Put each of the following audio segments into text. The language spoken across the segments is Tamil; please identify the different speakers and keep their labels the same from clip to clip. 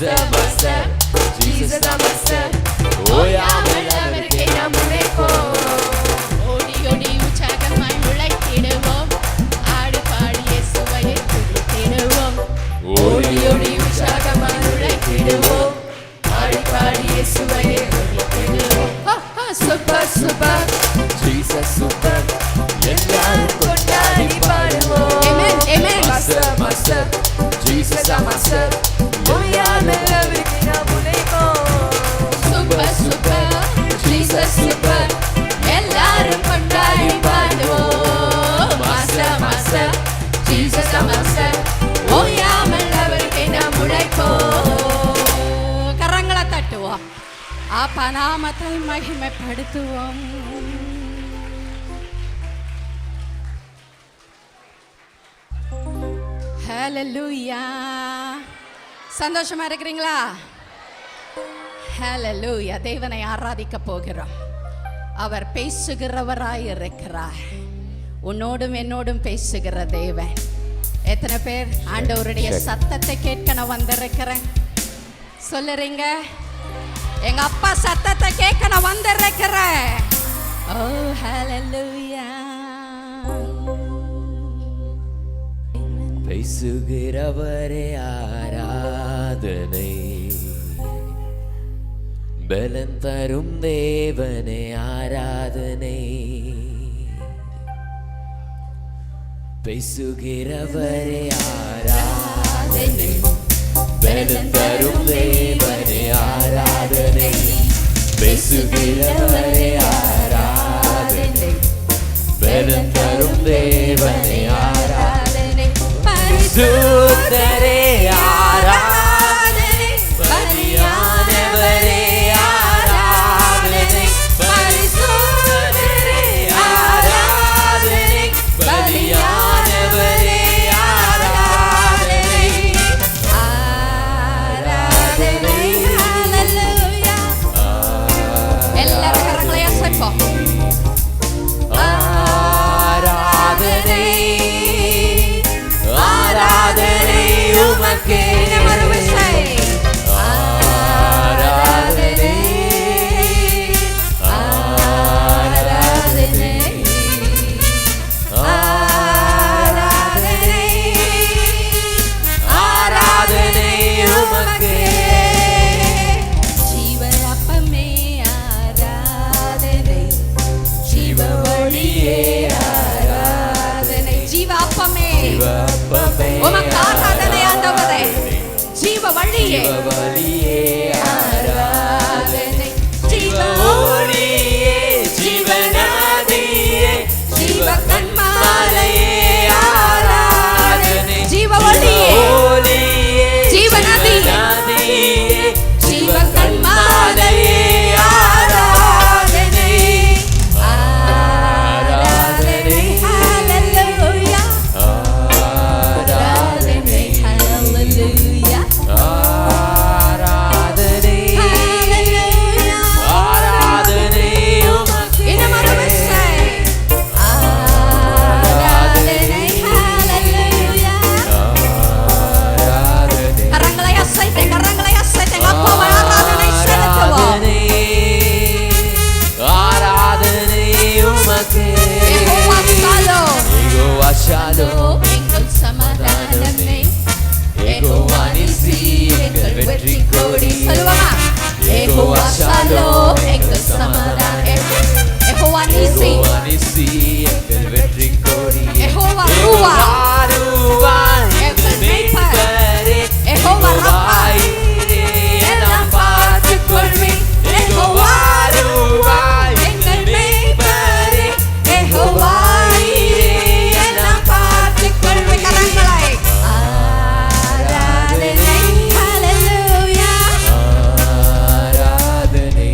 Speaker 1: Master, Master, Jesus our Master. ஓயாமல் அவருக்கே நாம் உழைப்போம்.
Speaker 2: ஓடி ஓடி உற்சாகமாய் உழைத்திடுவோம். ஆடு பாடி இயேசுவை துதித்திடுவோம்.
Speaker 1: ஓடி ஓடி உற்சாகமாய் உழைத்திடுவோம். ஆடி பாடி இயேசுவை துதித்திடுவோம். Super super Jesus super. எல்லாரும் கொண்டாடி பாடுவோம்.
Speaker 2: Amen, amen.
Speaker 1: Master, Master, Jesus our Master. ஓயாமல் அவருக்கே நாம் உழைப்போம்.
Speaker 2: Super super Jesus super. எல்லாரும் கொண்டாடி பாடுவோம். Master master Jesus master. ஓயாமல் அவருக்கே நாம் உழைப்போம். கரங்களை தட்டுவோம். அப்பா நாமத்தை மகிமைப்படுத்துவோம். ஹல்லேலூயா. சந்தோஷமா இருக்கிறீங்களா? ஹல்லேலூயா. தேவனை ஆராதிக்க போகிறோம். அவர் பேசுகிறவராய் இருக்கிறார். உன்னோடும் என்னோடும் பேசுகிற தேவன். எத்தனை பேர் ஆண்டவருடைய சத்தத்தை கேட்க நான் வந்திருக்கிறேன் சொல்லுறீங்க? எங்க அப்பா சத்தத்தை கேட்க நான் வந்திருக்கிறேன். ஓ ஹல்லேலூயா.
Speaker 1: பேசுகிறவரே ஆராதனை, பலன் தரும் தேவனே ஆராதனை. பேசுகிறவரே ஆராதனை, பலன் தரும் தேவனே ஆராதனை. பேசுகிறவரே ஆராதனை, பலன் தரும் தேவனே ஆராதனை. பரிசுத்தரே ஆராதனை, பரியானவரே ஆராதனை. பரிசுத்தரே ஆராதனை, பரியானவரே ஆராதனை.
Speaker 2: ஆராதனை. ஹல்லேலூயா. எல்லாரும் கரங்களை அசைப்போம்.
Speaker 1: ஆராதனை, ஆராதனை உமக்கே. ஆராதனை, ஆராதனை, ஆராதனை, ஆராதனை உமக்கே.
Speaker 2: ஜீவ அப்பமே ஆராதனை, ஜீவ வழியே ஆராதனை. ஜீவ அப்பமே உமக்கு ஆராதனை ஆண்டவரே. ஜீவ வழியே ஆராதனை. ஜீவ ஒளியே, ஜீவநதியே, ஜீவ கன்மாலையே ஆராதனை. ஜீவ ஒளியே, ஜீவநதியே, ஜீவ கன்மாலையே ஆராதனை. ஆராதனை. ஹல்லேலூயா. ஆராதனை. ஹல்லேலூயா.
Speaker 1: ஆராதனை,
Speaker 2: ஹல்லேலூயா.
Speaker 1: ஆராதனை உமக்கே.
Speaker 2: இன்னும் ஒரு விசை. ஆராதனை. ஹல்லேலூயா.
Speaker 1: ஆராதனை,
Speaker 2: கரங்களை அசைத்து, கரங்களை அசைத்து அப்பாவை ஆராதனை செலுத்துவோம்.
Speaker 1: ஆராதனை உமக்கே.
Speaker 2: யெகோவா ஷாலோம்.
Speaker 1: யெகோவா ஷாலோம்,
Speaker 2: எங்கள் சமாதானமே.
Speaker 1: யெகோவா நிசி எங்கள் வெற்றி கொடி.
Speaker 2: சொல்லுவாங்க. யெகோவா ஷாலோம், எங்கள் சமாதானம். யெகோவா நிசி,
Speaker 1: யெகோவா நிசி எங்கள் வெற்றி கொடி.
Speaker 2: யெகோவா ரூவா,
Speaker 1: ரூவா
Speaker 2: எங்கள் மேய்ப்பர்.
Speaker 1: மேய்ப்பரே.
Speaker 2: யெகோவா ரப்பா, எல்லாம் பார்த்துக் கொள்வீர். யெகோவா ரூவா, எங்கள் மேய்ப்பரே. யெகோவா எல்லாம் பார்த்துக் கொள்வீர். கரங்களை. ஆராதனை. ஹல்லேலூயா.
Speaker 1: ஆராதனை,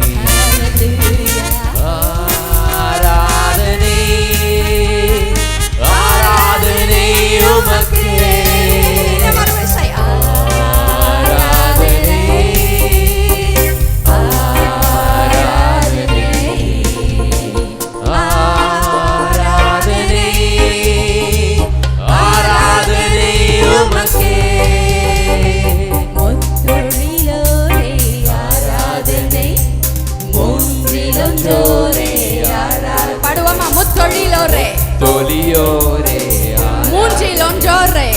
Speaker 1: பெரியோரே
Speaker 2: மூன்றில் ஒன்றோரே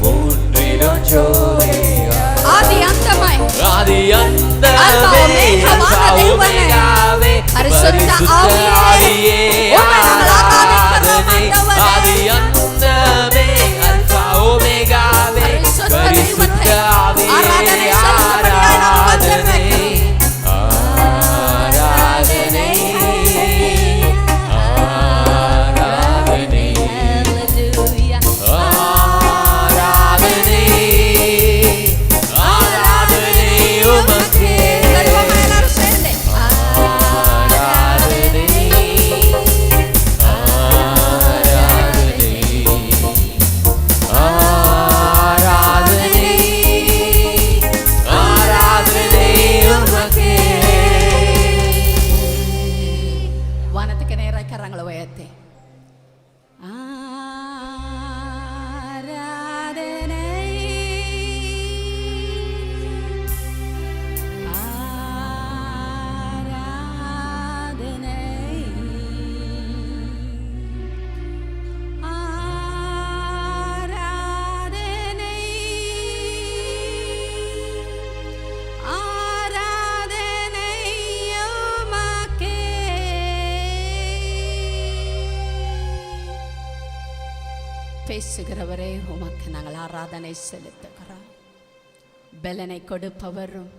Speaker 1: மூன்றில் ஒன்றோரே
Speaker 2: ஆதி அந்தமாய்
Speaker 1: ஆதி அந்தமே
Speaker 2: அல்பா ஒமேகாவே பரிசுத்த ஆவியே உம்மை நாங்கள் ஆராதிக்கிறோம் ஆண்டவரே.
Speaker 1: ஆதி அந்தமே அல்பா ஒமேகாவே பரிசுத்த ஆவியே
Speaker 2: ஆராதனை செலுத்தும்படியாய் நாங்கள் வந்திருக்கிறோம்.
Speaker 1: ஆராதனை ஆராதனை ஆராதனை ஆராதனை உமக்கே
Speaker 2: சர்வமா எல்லாரும் சேர்ந்து
Speaker 1: ஆராதனை ஆராதனை ஆராதனை ஆராதனை உமக்கே.
Speaker 2: வானத்துக்கு நேராக கரங்களை உயர்த்தி ஆராதனை ஆராதனை ஆராதனை ஆராதனை உமக்கே. பேசுகிறவரே உமக்கு நாங்கள் ஆராதனை செலுத்துகிறோம். பலனை கொடுப்பவரும்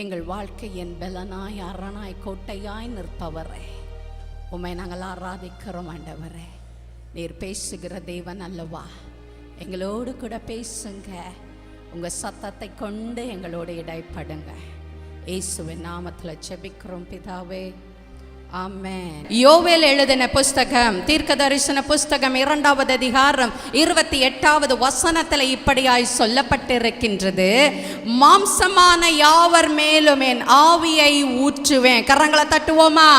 Speaker 2: எங்கள் வாழ்க்கையின் பலனாய் அரணாய் கோட்டையாய் நிற்பவரே உம்மை நாங்கள் ஆராதிக்கிறோம் ஆண்டவரே. நீர் பேசுகிற தேவன் அல்லவா, எங்களோடு கூட பேசுங்க. உங்கள் சத்தத்தை கொண்டு எங்களோடு இடைப்படுங்க. இயேசுவின் நாமத்தில் ஜெபிக்கிறோம் பிதாவே, ஆமென். யோவேல் எழுதின புஸ்தகம் தீர்க்க தரிசன புஸ்தகம் 2வது அதிகாரம் 28வது வசனத்தில் இப்படியாய் சொல்லப்பட்டிருக்கின்றது. மாம்சமான யாவர் மேலும் என் ஆவியை ஊற்றுவேன். கரங்களை தட்டுவோமா?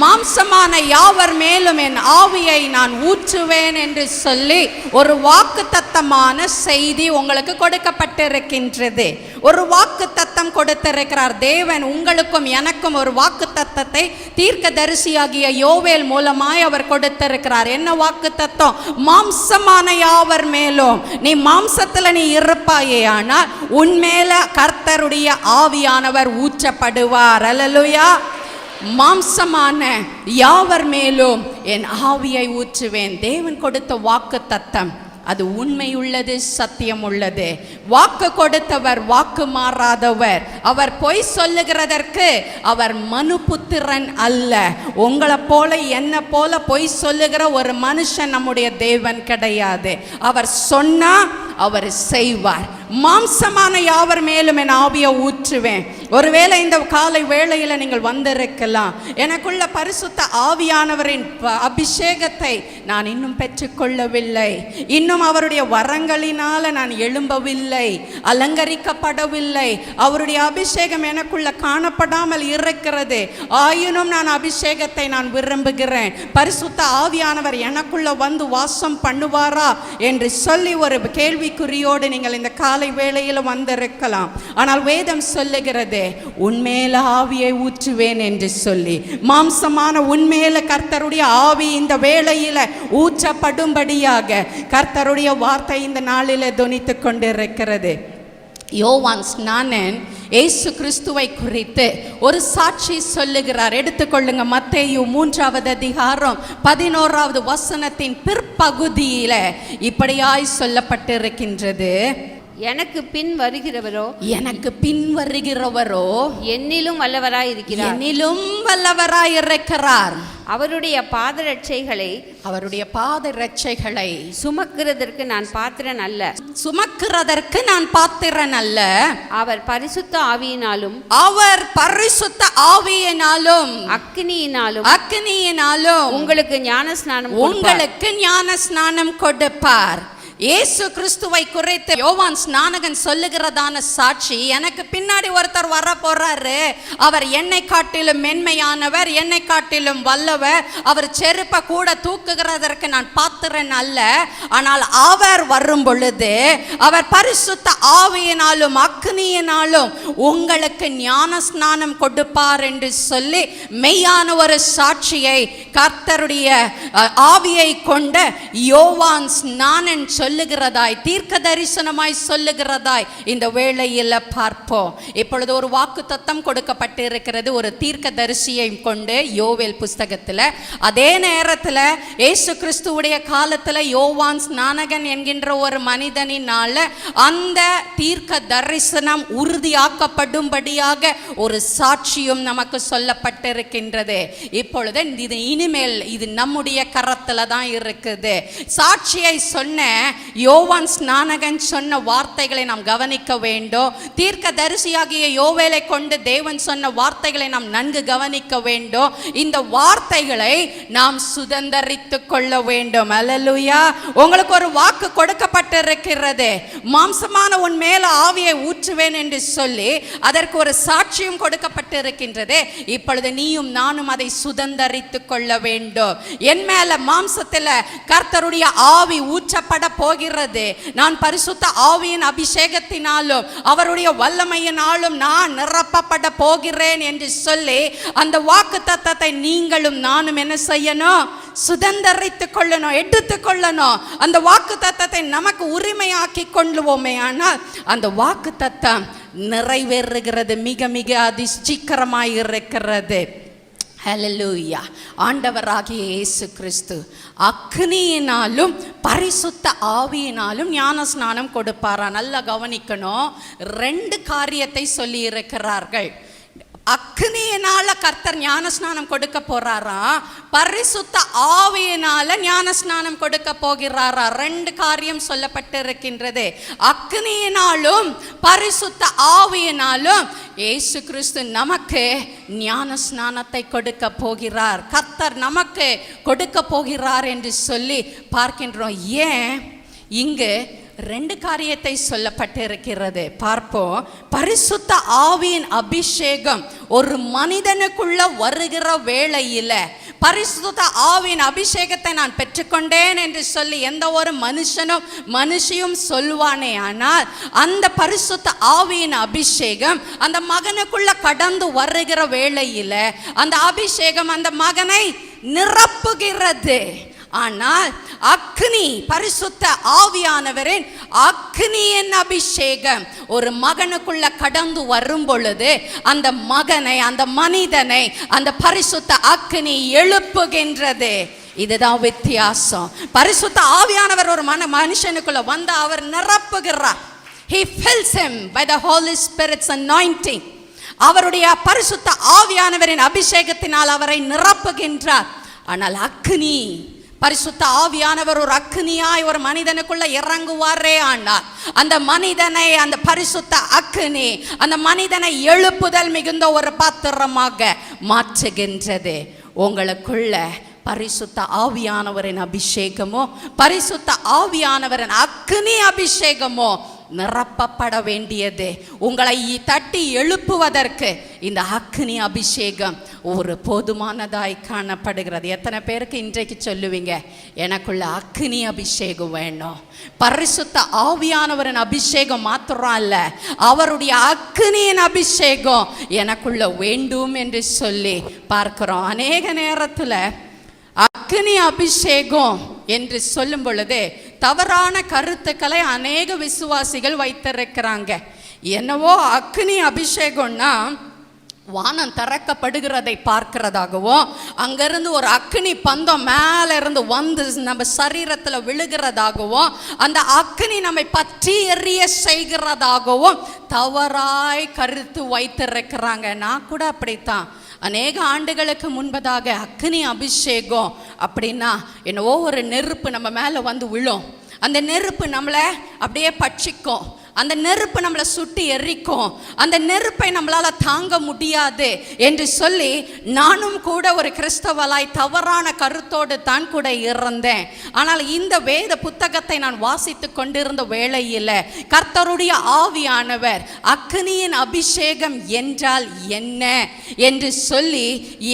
Speaker 2: மாம்சமான யாவர் மேலும் என் ஆவியை நான் ஊற்றுவேன் என்று சொல்லி ஒரு வாக்குத்தத்தமான செய்தி உங்களுக்கு கொடுக்கப்பட்டிருக்கின்றது. ஒரு வாக்குத்தத்தம் கொடுத்திருக்கிறார் தேவன். உங்களுக்கும் எனக்கும் ஒரு வாக்குத்தத்தத்தை தீர்க்கதரிசியாகிய யோவேல் மூலமாய் அவர் கொடுத்திருக்கிறார். என்ன வாக்குத்தத்தம்? மாம்சமான யாவர் மேலும் நீ மாம்சத்துல நீ இருப்பாயே, ஆனால் உன்மேல கர்த்தருடைய ஆவியானவர் ஊற்றப்படுவார். அல்லேலூயா. மாம்சமான யாவர் மேலும் என் ஆவியை ஊற்றுவேன். தேவன் கொடுத்த வாக்குத்தத்தம் அது உண்மையுள்ளது, சத்தியம் உள்ளது. வாக்கு கொடுத்தவர் வாக்கு மாறாதவர். அவர் பொய் சொல்லுகிறதற்கு அவர் மனுபுத்திரன் அல்ல. உங்களை போல என்ன போல பொய் சொல்லுகிற ஒரு மனுஷன் நம்முடைய தேவன் கிடையாது. அவர் சொன்னா அவர் செய்வார். மாம்சமான யாவர் மேலும் என் ஆவியை ஊற்றுவேன். ஒருவேளை இந்த காலை வேளையில் நீங்கள் வந்திருக்கலாம், எனக்குள்ள பரிசுத்த ஆவியானவரின் அபிஷேகத்தை நான் இன்னும் பெற்றுக்கொள்ளவில்லை, இன்னும் அவருடைய வரங்களினால நான் எழும்பவில்லை, அலங்கரிக்கப்படவில்லை, அவருடைய அபிஷேகம் எனக்குள்ள காணப்படாமல் இருக்கிறது. ஆயினும் நான் அபிஷேகத்தை நான் விரும்புகிறேன். பரிசுத்த ஆவியானவர் எனக்குள்ள வந்து வாசம் பண்ணுவாரா என்று சொல்லி ஒரு கேள்விக்குறியோடு நீங்கள் இந்த காலை வேளையில் வந்திருக்கலாம். ஆனால் வேதம் சொல்லுகிறது உன்மேல ஆவியை ஊற்றுவேன் என்று சொல்லி. மாம்சமான உன்மேல கர்த்தருடைய ஆவி இந்த வேளையில ஊற்றப்படும்படியாக கர்த்தருடைய வார்த்தை இந்த நாளில் தொனித்துக் கொண்டிருக்கிறது. யோவான் ஸ்நானன் இயேசு கிறிஸ்துவை குறித்து ஒரு சாட்சி சொல்லுகிறார். எடுத்துக்கொள்ளுங்க. மத்தேயு 3வது அதிகாரம் 11வது வசனத்தின் பிற்பகுதியில இப்படியாய் சொல்லப்பட்டிருக்கின்றது.
Speaker 3: எனக்கு பின் வருகிறவரோ என்னிலும் வல்லவராய் இருக்கிறார். அவருடைய பாதரட்சைகளை சுமக்கிறதற்கு நான் பாத்திரன் அல்ல. அவர் பரிசுத்த ஆவியினாலும் அக்கினியினாலும் உங்களுக்கு ஞான ஸ்நானம் கொடுப்பார். இயேசு கிறிஸ்துவை குறித்து யோவான் ஸ்நானகன் சொல்லுகிறதான சாட்சி, எனக்கு பின்னாடி ஒருத்தர் வர போறாரு, அவர் என்னை காட்டிலும் மென்மையானவர், என்னை காட்டிலும் வல்லவர், அவர் செருப்பை கூட தூக்குகிறதற்கு நான் பாத்திரன் அல்ல, ஆனால் அவர் வரும் பொழுது அவர் பரிசுத்த ஆவியினாலும் அக்னியினாலும் உங்களுக்கு ஞான ஸ்நானம் கொடுப்பார் என்று சொல்லி மெய்யான ஒரு சாட்சியை கர்த்தருடைய ஆவியை கொண்ட யோவான் ஸ்நானன் சொல்லுகிறதாய், தீர்க்க தரிசனமாய் சொல்லுகிறதாய் இந்த வேளையில் பார்ப்போம். இப்பொழுது ஒரு வாக்குத்தத்தம் கொடுக்கப்பட்டிருக்கிறது ஒரு தீர்க்க தரிசியை கொண்டு யோவேல் புஸ்தகத்தில். அதே நேரத்தில் இயேசு கிறிஸ்துவுடைய காலத்தில் யோவான் ஸ்நானகன் என்கின்ற ஒரு மனிதனினால அந்த தீர்க்க தரிசனம் உறுதியாக்கப்படும்படியாக ஒரு சாட்சியும் நமக்கு சொல்லப்பட்டிருக்கின்றது. இப்பொழுது இது இனிமேல் இது நம்முடைய கரத்தில் தான் இருக்குது. சாட்சியை சொன்ன யோவான் ஸ்நானகன் சொன்ன வார்த்தைகளை நாம் கவனிக்க வேண்டும். தீர்க்க தரிசியாகிய யோவேலை கொண்டு தேவன் சொன்ன வார்த்தைகளை நாம் நன்கு கவனிக்க வேண்டும். இந்த வார்த்தைகளை நாம் சுதந்தரித்துக் கொள்ள வேண்டும். அல்லேலூயா. உங்களுக்கு ஒரு வாக்கு கொடுக்கப்பட்டிருக்கிறது, மாம்சமான உன் மேல ஆவியை ஊற்றுவேன் என்று சொல்லி அதற்கு ஒரு சாட்சியும் கொடுக்கப்பட்டிருக்கின்றது. இப்பொழுது நீயும் நானும் அதை சுதந்தரித்துக் கொள்ள வேண்டும். என் மேல மாம்சத்தில் கர்த்தருடைய ஆவி ஊற்றப்பட போகிறது. நான் பரிசுத்த ஆவியின் அபிஷேகத்தினாலும் அவருடைய வல்லமையினாலும் நான் நிரப்பப்பட போகிறேன் என்று சொல்லி அந்த வாக்குத்தத்தத்தை நீங்களும் நானும் என்ன செய்யணும்? சுதந்தரித்துக் கொள்ளணும், எடுத்துக் கொள்ளணும். அந்த வாக்குத்தத்தத்தை நமக்கு உரிமையாக்கி கொள்ளுவோமே, ஆனால் அந்த வாக்குத்தத்தம் நிறைவேறுகிறது மிக மிக அதிசீக்கிரமாய் இருக்கிறது. ஹல்லேலூயா. ஆண்டவராகிய இயேசு கிறிஸ்து அக்னியினாலும் பரிசுத்த ஆவியினாலும் ஞான ஸ்நானம் கொடுப்பாரா? நல்லா கவனிக்கணும். 2 காரியத்தை சொல்லி இருக்கிறார்கள். அக்னியினால கர்த்தர் ஞான ஸ்நானம் கொடுக்க போறாரா, பரிசுத்த ஆவியினால ஞான ஸ்நானம் கொடுக்க போகிறாரா? 2 காரியம் சொல்லப்பட்டிருக்கின்றது. அக்னியினாலும் பரிசுத்த ஆவியினாலும் இயேசு கிறிஸ்து நமக்கு ஞான ஸ்நானத்தை கொடுக்க போகிறார். கர்த்தர் நமக்கு கொடுக்க போகிறார் என்று சொல்லி பார்க்கின்றோம். ஏன் இங்கு 2 காரியத்தை சொல்லப்பட்டிருக்கிறது பார்ப்போம். பரிசுத்த ஆவியின் அபிஷேகம் ஒரு மனிதனுக்குள்ள வருகிற வேளையில பரிசுத்த ஆவியின் அபிஷேகத்தை நான் பெற்றுக்கொண்டேன் என்று சொல்லி எந்த ஒரு மனுஷியும் சொல்வானே, ஆனால் அந்த பரிசுத்த ஆவியின் அபிஷேகம் அந்த மகனுக்குள்ள கடந்து வருகிற வேளையில அந்த அபிஷேகம் அந்த மகனை நிரப்புகிறது. ஆனால் அக்னி, பரிசுத்த ஆவியானவரின் அக்னியின் அபிஷேகம் ஒரு மகனுக்குள்ள கடந்து வரும் பொழுது அந்த மகனை, அந்த மனிதனை அந்த பரிசுத்த அக்னி எழுப்புகின்றது. இதுதான் வித்தியாசம். பரிசுத்த ஆவியானவர் ஒரு மனுஷனுக்குள்ள வந்து அவர் நிரப்புகிறார். He fills him by the Holy Spirit's anointing. அவருடைய பரிசுத்த ஆவியானவரின் அபிஷேகத்தினால் அவரை நிரப்புகின்றார். ஆனால் அக்னி, பரிசுத்த ஆவியானவர் ஒரு அக்னியாய் ஒரு மனிதனுக்குள்ள இறங்குவாரே, ஆனால் அந்த மனிதனை, அந்த பரிசுத்த அக்னி அந்த மனிதனை எழுப்புதல் மிகுந்த ஒரு பாத்திரமாக மாற்றுகின்றது. உங்களுக்குள்ள பரிசுத்த ஆவியானவரின் அபிஷேகமோ, பரிசுத்த ஆவியானவரின் அக்னி அபிஷேகமோ நிரப்பப்பட வேண்டியது. உங்களை தட்டி எழுப்புவதற்கு இந்த அக்னி அபிஷேகம் ஒரு போதுமானதாய் காணப்படுகிறது. எத்தனை பேருக்கு இன்றைக்கு சொல்லுவீங்க, எனக்குள்ள அக்னி அபிஷேகம் வேணும்? பரிசுத்த ஆவியானவரின் அபிஷேகம் மாத்திரம் அல்ல, அவருடைய அக்னியின் அபிஷேகம் எனக்குள்ள வேண்டும் என்று சொல்லி பார்க்கிறோம். அநேக நேரத்தில் அக்னி அபிஷேகம் என்று சொல்லும் பொழுது தவறான கருத்துக்களை அநேக விசுவாசிகள் வைத்திருக்கிறாங்க. என்னவோ அக்னி அபிஷேகம்னா வானம் திறக்கப்படுகிறதை பார்க்கிறதாகவும், அங்கிருந்து ஒரு அக்னி பந்தம் மேல இருந்து வந்து நம்ம சரீரத்துல விழுகிறதாகவும், அந்த அக்னி நம்மை பற்றி எரிய செய்கிறதாகவும் தவறாய் கருத்து வைத்திருக்கிறாங்க. நான் கூட அப்படித்தான் அநேக ஆண்டுகளுக்கு முன்பதாக அக்னி அபிஷேகம் அப்படின்னா என்னவோ ஒரு நெருப்பு நம்ம மேலே வந்து விழும், அந்த நெருப்பு நம்மளை அப்படியே பட்சிக்கும், அந்த நெருப்பு நம்மளை சுட்டி எரிக்கும், அந்த நெருப்பை நம்மளால தாங்க முடியாது என்று சொல்லி நானும் கூட ஒரு கிறிஸ்தவளாய் தவறான கருத்தோடு தான் கூட இருந்தேன். ஆனால் இந்த வேத புத்தகத்தை நான் வாசித்து கொண்டிருந்த வேளையில் கர்த்தருடைய ஆவியானவர் அக்கினியின் அபிஷேகம் என்றால் என்ன என்று சொல்லி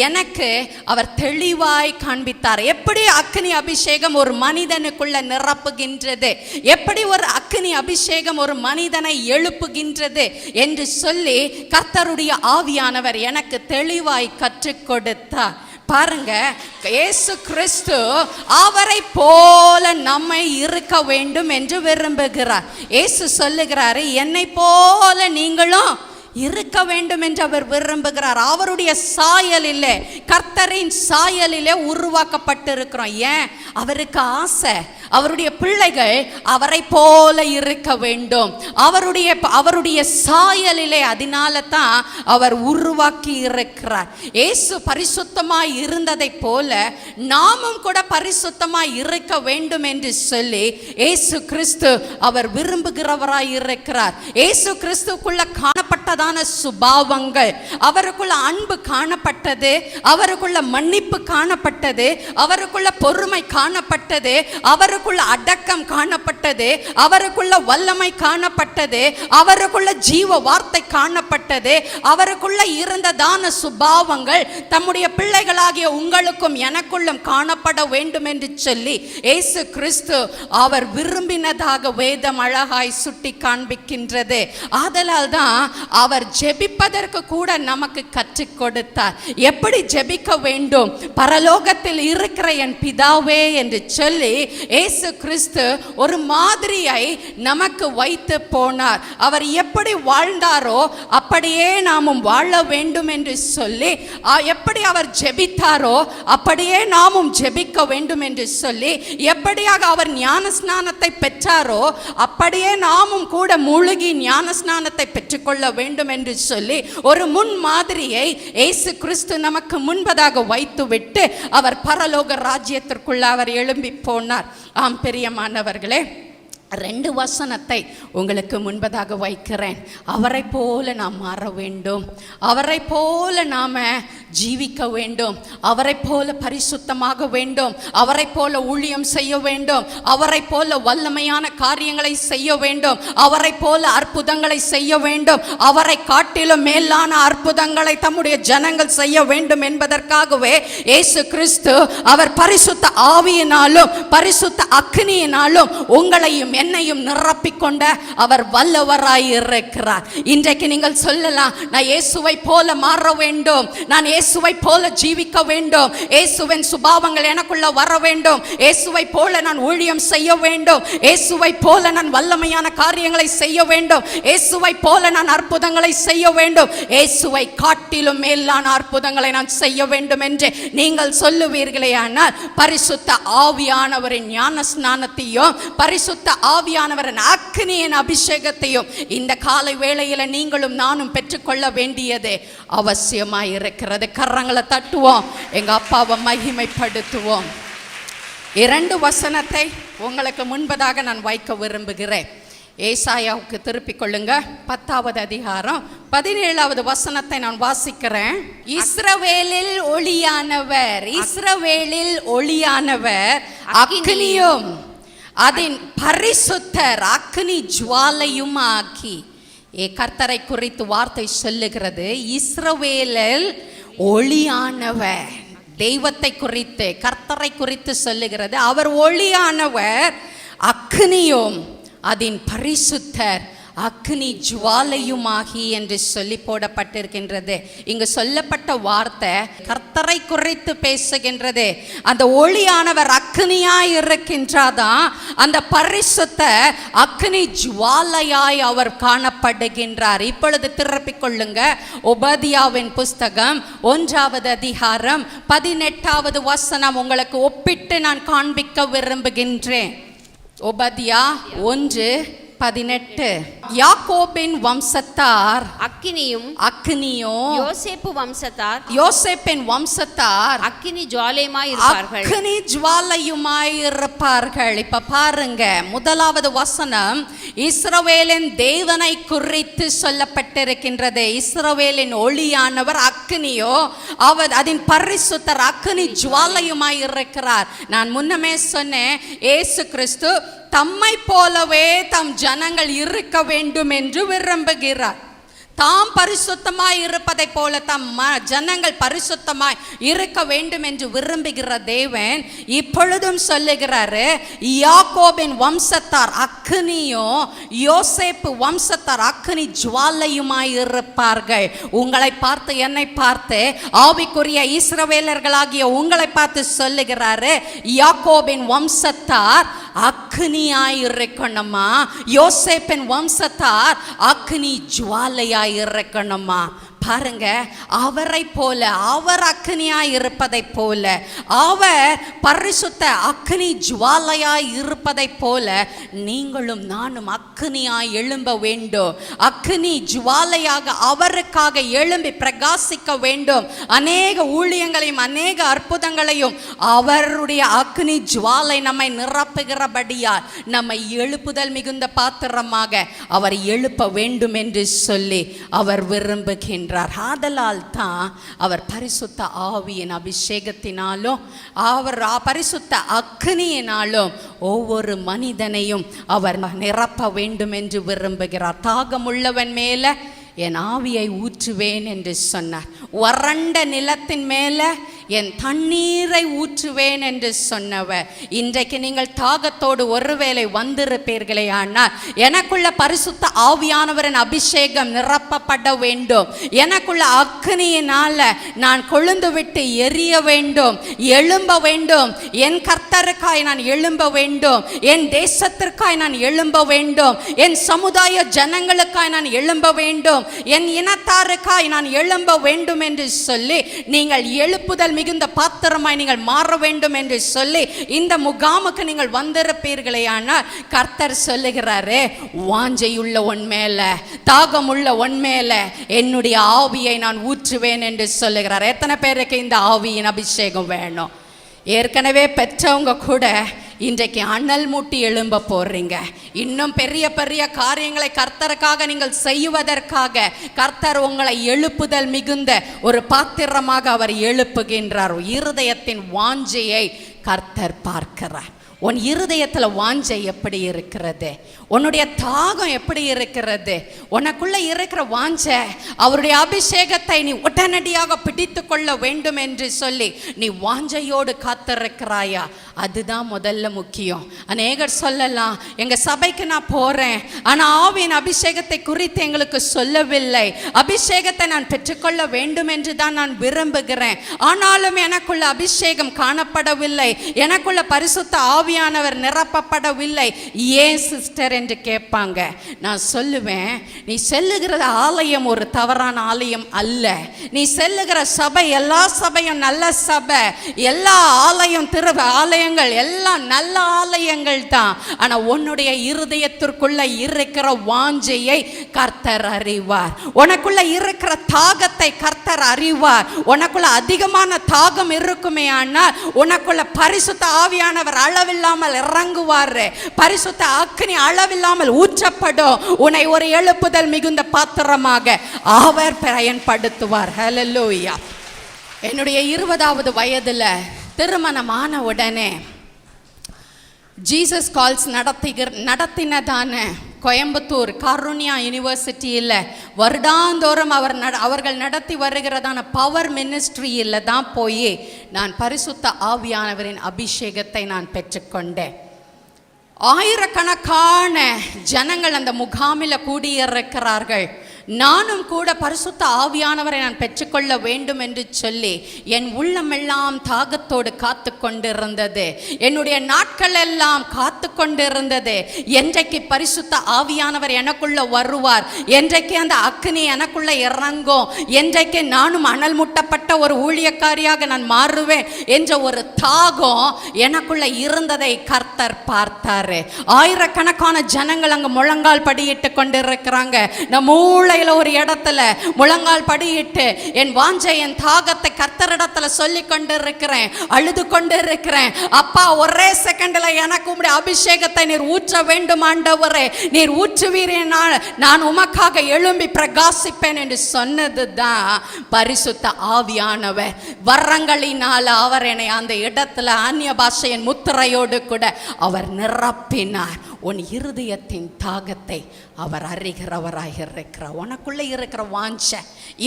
Speaker 3: எனக்கு அவர் தெளிவாய் காண்பித்தார். எப்படி அக்கினி அபிஷேகம் ஒரு மனிதனுக்குள்ள நிரப்புகின்றது, எப்படி ஒரு அக்கினி அபிஷேகம் ஒரு மனிதனை எழுப்புகின்றது என்று சொல்லி கர்த்தருடைய ஆவியானவர் எனக்கு தெளிவாய் கற்றுக் கொடுத்தார். பாருங்க, இயேசு கிறிஸ்து அவரை போல நம்மை இருக்க வேண்டும் என்று விரும்புகிறார். இயேசு சொல்லுகிறாரு, என்னை போல நீங்களும் இருக்க வேண்டும் என்று அவர் விரும்புகிறார். அவருடைய சாயலிலே, கர்த்தரின் சாயலிலே உருவாக்கப்பட்டிருக்கிறோம். ஏன்? அவருக்கு ஆசை அவருடைய பிள்ளைகள் அவரை போல இருக்க வேண்டும், அவருடைய சாயலிலே. அதனால தான் அவர் உருவாக்கி இருக்கிறார். இயேசு பரிசுத்தமாய் இருந்ததை போல நாமும் கூட பரிசுத்தமாய் இருக்க வேண்டும் என்று சொல்லி இயேசு கிறிஸ்து அவர் விரும்புகிறவராய் இருக்கிறார். இயேசு கிறிஸ்துக்குள்ள காணப்பட்டதான சுபாவங்கள், அவருக்குள்ள அன்பு காணப்பட்டது, அவருக்குள்ள மன்னிப்பு காணப்பட்டது, அவருக்குள்ள பொறுமை காணப்பட்டது, அவருக்குள்ள அடக்கம் காணப்பட்டது, அவருக்குள்ள வல்லமை காணப்பட்டது, அவருக்குள்ள ஜீவ வார்த்தை காணப்பட்டது. அவருக்குள்ள இருந்ததான சுபாவங்கள் தம்முடைய பிள்ளைகளாகிய உங்களுக்கும் எனக்குள்ளும் காணப்பட வேண்டும் என்று சொல்லி இயேசு கிறிஸ்து அவர் விரும்பினதாக வேதம் அழகாய் சுட்டி காண்பிக்கின்றது. ஆதலால் தான் அவர் ஜெபிப்பதற்கு கூட நமக்கு கற்றுக் கொடுத்தார். எப்படி ஜெபிக்க வேண்டும்? பரலோகத்தில் இருக்கிற என் பிதாவே என்று சொல்லி இயேசு கிறிஸ்து ஒரு மாதிரியை நமக்கு வைத்து போனார். அவர் எப்படி வாழ்ந்தாரோ அப்படியே நாமும் வாழ வேண்டும் என்று சொல்லி, எப்படி அவர் ஜெபித்தாரோ அப்படியே நாமும் ஜெபிக்க வேண்டும் என்று சொல்லி, எப்படியாக அவர் ஞானஸ்நானத்தை பெற்றாரோ அப்படியே நாமும் கூட முழுகி ஞானஸ்நானத்தை பெற்றுக்கொள்ள வேண்டும் என்று சொல்லி ஒரு முன் மாதிரியை இயேசு கிறிஸ்து நமக்கு முன்பதாக வைத்துவிட்டு அவர் பரலோக ராஜ்யத்திற்குள்ள அவர் எழும்பி போனார். ஆம் பிரியமானவர்களே, 2 வசனத்தை உங்களுக்கு முன்பதாக வைக்கிறேன். அவரை போல நாம் மாற வேண்டும், அவரை போல நாம் ஜீவிக்க வேண்டும், அவரை போல பரிசுத்தமாக வேண்டும், அவரை போல ஊழியம் செய்ய வேண்டும், அவரை போல வல்லமையான காரியங்களை செய்ய வேண்டும், அவரை போல அற்புதங்களை செய்ய வேண்டும், அவரை காட்டிலும் மேலான அற்புதங்களை தம்முடைய ஜனங்கள் செய்ய வேண்டும் என்பதற்காகவே இயேசு கிறிஸ்து அவர் பரிசுத்த ஆவியினாலும் பரிசுத்த அக்கினியினாலும் உங்களையும் என்னையும் நிரப்பிக்கொண்ட அவர் வல்லவராய் இருக்கிறார். இன்றைக்கு நீங்கள் சொல்லலாம், நான் இயேசுவை போல மாற வேண்டும், நான் இயேசுவை போல ஜீவிக்க வேண்டும், இயேசுவின் சுபாவங்கள் எனக்குள்ள வர வேண்டும், இயேசுவை போல நான் ஊழியம் செய்ய வேண்டும், இயேசுவை போல நான் வல்லமையான காரியங்களை செய்ய வேண்டும், இயேசுவை போல நான் அற்புதங்களை செய்ய வேண்டும், இயேசுவை காட்டிலும் மேலான அற்புதங்களை நான் செய்ய வேண்டும் என்று நீங்கள் சொல்லுவீர்களே, ஆனால் பரிசுத்த ஆவியானவரின் ஞான ஸ்நானத்தையும் பரிசுத்த ஆவியானவரின் அக்கினியின் அபிஷேகத்தையும் இந்த காலை வேளையில நீங்களும் நானும் பெற்றுக்கொள்ள வேண்டியது அவசியமாய் இருக்கிறது. கரங்களை தட்டுவோம், எங்க அப்பாவை மகிமைப்படுத்துவோம். 2 வசனத்தை உங்களுக்கு முன்பதாக நான் வைக்க விரும்புகிறேன். ஏசாயாவுக்கு திருப்பிக் கொள்ளுங்க, 10வது அதிகாரம் 17வது வசனத்தை நான் வாசிக்கிறேன். இஸ்ரவேலில் ஒளியானவர், இஸ்ரவேலில் ஒளியானவர் அக்கினியும் அதன் பரிசுத்தர் அக்கினி ஜுவாலையும் ஆக்கி. கர்த்தரை குறித்து வார்த்தை சொல்லுகிறது, இஸ்ரவேலில் ஒளியானவர். தெய்வத்தை குறித்து, கர்த்தரை குறித்து சொல்லுகிறது, அவர் ஒளியானவர், அக்கினியும் அதன் பரிசுத்தர் அக்னி ஜுவாலையுமாகி என்று சொல்லி போடப்பட்டிருக்கின்றது. இங்கு சொல்லப்பட்ட வார்த்தை கர்த்தரை குறித்து பேசுகின்றது. அந்த ஒளியானவர் அக்னியாய் இருக்கின்றதான், அந்த பரிசுத்த அக்னி ஜுவாலையாய் அவர் காணப்படுகின்றார். இப்பொழுது திருப்பிக் கொள்ளுங்க, ஒபதியாவின் புஸ்தகம் 1வது அதிகாரம் 18வது வசனம் உங்களுக்கு ஒப்பிட்டு நான் காண்பிக்க விரும்புகின்றேன். ஒபதியா 1:18. யாக்கோபின் வம்சத்தார்
Speaker 2: அக்கினியும்
Speaker 3: யோசேப்பின் வம்சத்தார்
Speaker 2: அக்கினி ஜுவாலையுமாய் இருப்பார்கள்.
Speaker 3: அக்கினி ஜுவாலையுமாய் இருப்பார்கள். இப்ப பாருங்க, முதலாவது வசனம் இஸ்ரவேலின் தேவனை குறித்து சொல்லப்பட்டிருக்கின்றது. இஸ்ரவேலின் ஒளியானவர் அக்கினியோ, அவர் அதன் பரிசுத்தர் அக்கினி ஜுவாலையுமாய் இருக்கிறார். நான் முன்னமே சொன்னேன், இயேசு கிறிஸ்து தம்மை போலவே தம் ஜனங்கள் இருக்க வேண்டும் என்று விரும்புகிறார். தாம் பரிசுத்தமாய் இருப்பதை போல தம் ஜனங்கள் பரிசுத்தமாய் இருக்க வேண்டும் என்று விரும்புகிற தேவன் இப்பொழுதும் சொல்லுகிறாரு, யாக்கோபின் வம்சத்தார் அக்கினியோ, யோசேப்பு வம்சத்தார் அக்கினி ஜுவாலையுமாய் இருப்பார்கள். உங்களை பார்த்து, என்னை பார்த்து, ஆவிக்குரிய இஸ்ரவேலர்களாகிய உங்களை பார்த்து சொல்லுகிறாரு, யாக்கோபின் வம்சத்தார் அக்னியாய் இருக்கணுமா, யோசேப்பின் வம்சத்தார் அக்னி ஜுவாலையாய் இருக்கணுமா. பாருங்க, அவரை போல, அவர் அக்னியாய் இருப்பதை போல, அவர் பரிசுத்த அக்னி ஜுவாலையாய் இருப்பதை போல நீங்களும் நானும் அக்னியாய் எழும்ப வேண்டும். அக்னி ஜுவாலையாக அவருக்காக எழும்பி பிரகாசிக்க வேண்டும். அநேக ஊழியங்களையும் அநேக அற்புதங்களையும் அவருடைய அக்னி ஜுவாலை நம்மை நிரப்புகிறபடியால் நம்மை எழுப்புதல் மிகுந்த பாத்திரமாக அவர் எழுப்ப வேண்டும் என்று சொல்லி அவர் விரும்புகின்றார். ஆதலால் தான் அவர் பரிசுத்த ஆவியின் அபிஷேகத்தினாலும் அவர் பரிசுத்த அக்னியினாலும் ஒவ்வொரு மனிதனையும் அவர் நிரப்ப வேண்டும் என்று விரும்புகிறார். தாகமுள்ளவன் மேல என் ஆவியை ஊற்றுவேன் என்று சொன்னார். வறண்ட நிலத்தின் மேல என் தண்ணீரை ஊற்றுவேன் என்று சொன்னவர். இன்றைக்கு நீங்கள் தாகத்தோடு ஒருவேளை வந்திருப்பீர்களே, ஆனால் எனக்குள்ள பரிசுத்த ஆவியானவரின் அபிஷேகம் நிரப்பப்பட வேண்டும், எனக்குள்ள அக்னியினால நான் கொழுந்து விட்டு எரிய வேண்டும், எழும்ப வேண்டும், என் கர்த்தருக்காய் நான் எழும்ப வேண்டும், என் தேசத்திற்காய் நான் எழும்ப வேண்டும், என் சமுதாய ஜனங்களுக்காய் நான் எழும்ப வேண்டும், என் இனத்தாருக்காய் நான் எழும்ப வேண்டும் என்று சொல்லி நீங்கள் எழுப்புதல் மிகுந்த பாத்திரமாய் நீங்கள் மாற வேண்டும் என்று சொல்லி இந்த முகாமுக்கு நீங்கள் வந்திருப்பீர்களே, ஆனால் கர்த்தர் சொல்லுகிறாரு, வாஞ்சையுள்ள உன் மேல, தாகமுள்ள உன் மேல என்னுடைய ஆவியை நான் ஊற்றுவேன் என்று சொல்லுகிறார். எத்தனை பேருக்கு இந்த ஆவியின் அபிஷேகம் வேணும்? ஏற்கனவே பெற்றவங்க கூட இன்றைக்கு அனல் மூட்டி எழும்ப போறீங்க. இன்னும் பெரிய பெரிய காரியங்களை கர்த்தருக்காக நீங்கள் செய்வதற்காக கர்த்தர் உங்களை எழுப்புதல் மிகுந்த ஒரு பாத்திரமாக அவர் எழுப்புகின்றார். இருதயத்தின் வாஞ்சையை கர்த்தர் பார்க்கிறார். உன் இருதயத்தில் வாஞ்சை எப்படி இருக்கிறது? உன்னுடைய தாகம் எப்படி இருக்கிறது? உனக்குள்ள இருக்கிற வாஞ்சை, அவருடைய அபிஷேகத்தை நீ உடனடியாக பிடித்து கொள்ள வேண்டும் என்று சொல்லி நீ வாஞ்சையோடு காத்திருக்கிறாயா? அதுதான் முதல்ல முக்கியம். அநேகர் சொல்லலாம், எங்க சபைக்கு நான் போறேன், ஆனா ஆவியின் அபிஷேகத்தை குறித்து எங்களுக்கு சொல்லவில்லை, அபிஷேகத்தை நான் பெற்றுக்கொள்ள வேண்டும் என்று தான் நான் விரும்புகிறேன், ஆனாலும் எனக்குள்ள அபிஷேகம் காணப்படவில்லை, எனக்குள்ள பரிசுத்த ஆவியானவர் நிரப்பப்படவில்லை, ஏன் சிஸ்டர் என்று கேட்பாங்க. நான் சொல்லுவேன், நீ செல்லுகிற ஆலயம் ஒரு தவறான ஆலயம் அல்ல. நீ செல்லுகிற சபை, எல்லா சபையும் நல்ல சபை, எல்லா ஆலயம் ஆலயங்கள் எல்லாம் நல்ல ஆலயங்கள் தான். ஆனா உன்னுடைய இருதயத்திற்குள்ள இருக்கிற வாஞ்சையை கர்த்தர் அறிவார். உனக்குள்ள இருக்கிற தாகத்தை கர்த்தர் அறிவார். உனக்குள்ள அதிகமான தாகம் இருக்குமே, ஆனால் உனக்குள்ள பரிசுத்த ஆவியானவர் அளவில்லாமல் இறங்குவார், பரிசுத்த அக்னி அளவில்லாமல் ஊற்றப்படும். உன்னை ஒரு எழுப்புதல் மிகுந்த பாத்திரமாக அவர் பயன்படுத்துவார். ஹல்லேலூயா. என்னுடைய 20வது வயதுல திருமணமான உடனே ஜீசஸ் கால்ஸ் நடத்தினதான கோயம்புத்தூர் காருண்யா யூனிவர்சிட்டியில் வருடாந்தோறும் அவர்கள் நடத்தி வருகிறதான பவர் மினிஸ்ட்ரியில் தான் போய் நான் பரிசுத்த ஆவியானவரின் அபிஷேகத்தை நான் பெற்றுக்கொண்டேன். ஆயிரக்கணக்கான ஜனங்கள் அந்த முகாமில் கூடியிருக்கிறார்கள். நானும் கூட பரிசுத்த ஆவியானவரை நான் பெற்றுக்கொள்ள வேண்டும் என்று சொல்லி என் உள்ளமெல்லாம் தாகத்தோடு காத்து கொண்டிருந்தது. என்னுடைய நாட்கள் எல்லாம் காத்து கொண்டிருந்தது. என்றைக்கு பரிசுத்த ஆவியானவர் எனக்குள்ள வருவார், என்றைக்கு அந்த அக்னி எனக்குள்ள இறங்கும், என்றைக்கு நானும் அனல் முட்டப்பட்ட ஒரு ஊழியக்காரியாக நான் மாறுவேன் என்ற ஒரு தாகம் எனக்குள்ள இருந்ததை கர்த்தர் பார்த்தாரு. ஆயிரக்கணக்கான ஜனங்கள் அங்க முழங்கால் படியிட்டு கொண்டிருக்கிறாங்க. நம் மூளையில ஒரு இடத்துல முழங்கால் படியிட்டு என் வாஞ்சை என் தாகத்தை கர்த்தரிடத்துல சொல்லி கொண்டிருக்கிறேன், அழுது கொண்டிருக்கிறேன். அப்பா, ஒரே செகண்ட்ல எனக்கு உம்முடைய அபிஷேகத்தை நீர் ஊற்ற வேண்டும் ஆண்டவரே, நீர் ஊற்றுவீரே, நான் உமக்காக எழும்பி பிரகாசிப்பேன் என்று சொன்னதுதான் பரிசுத்த ஆவியானவர். வரங்களினால அவர் என்னை அந்த இடத்துல அந்நிய பாஷையின் முத்திரையோடு கூட அவர் நிரப்பினார். உன் இருதயத்தின் தாகத்தை அவர் அறிகிறவராக இருக்கிறார். உனக்குள்ளே இருக்கிற வாஞ்சை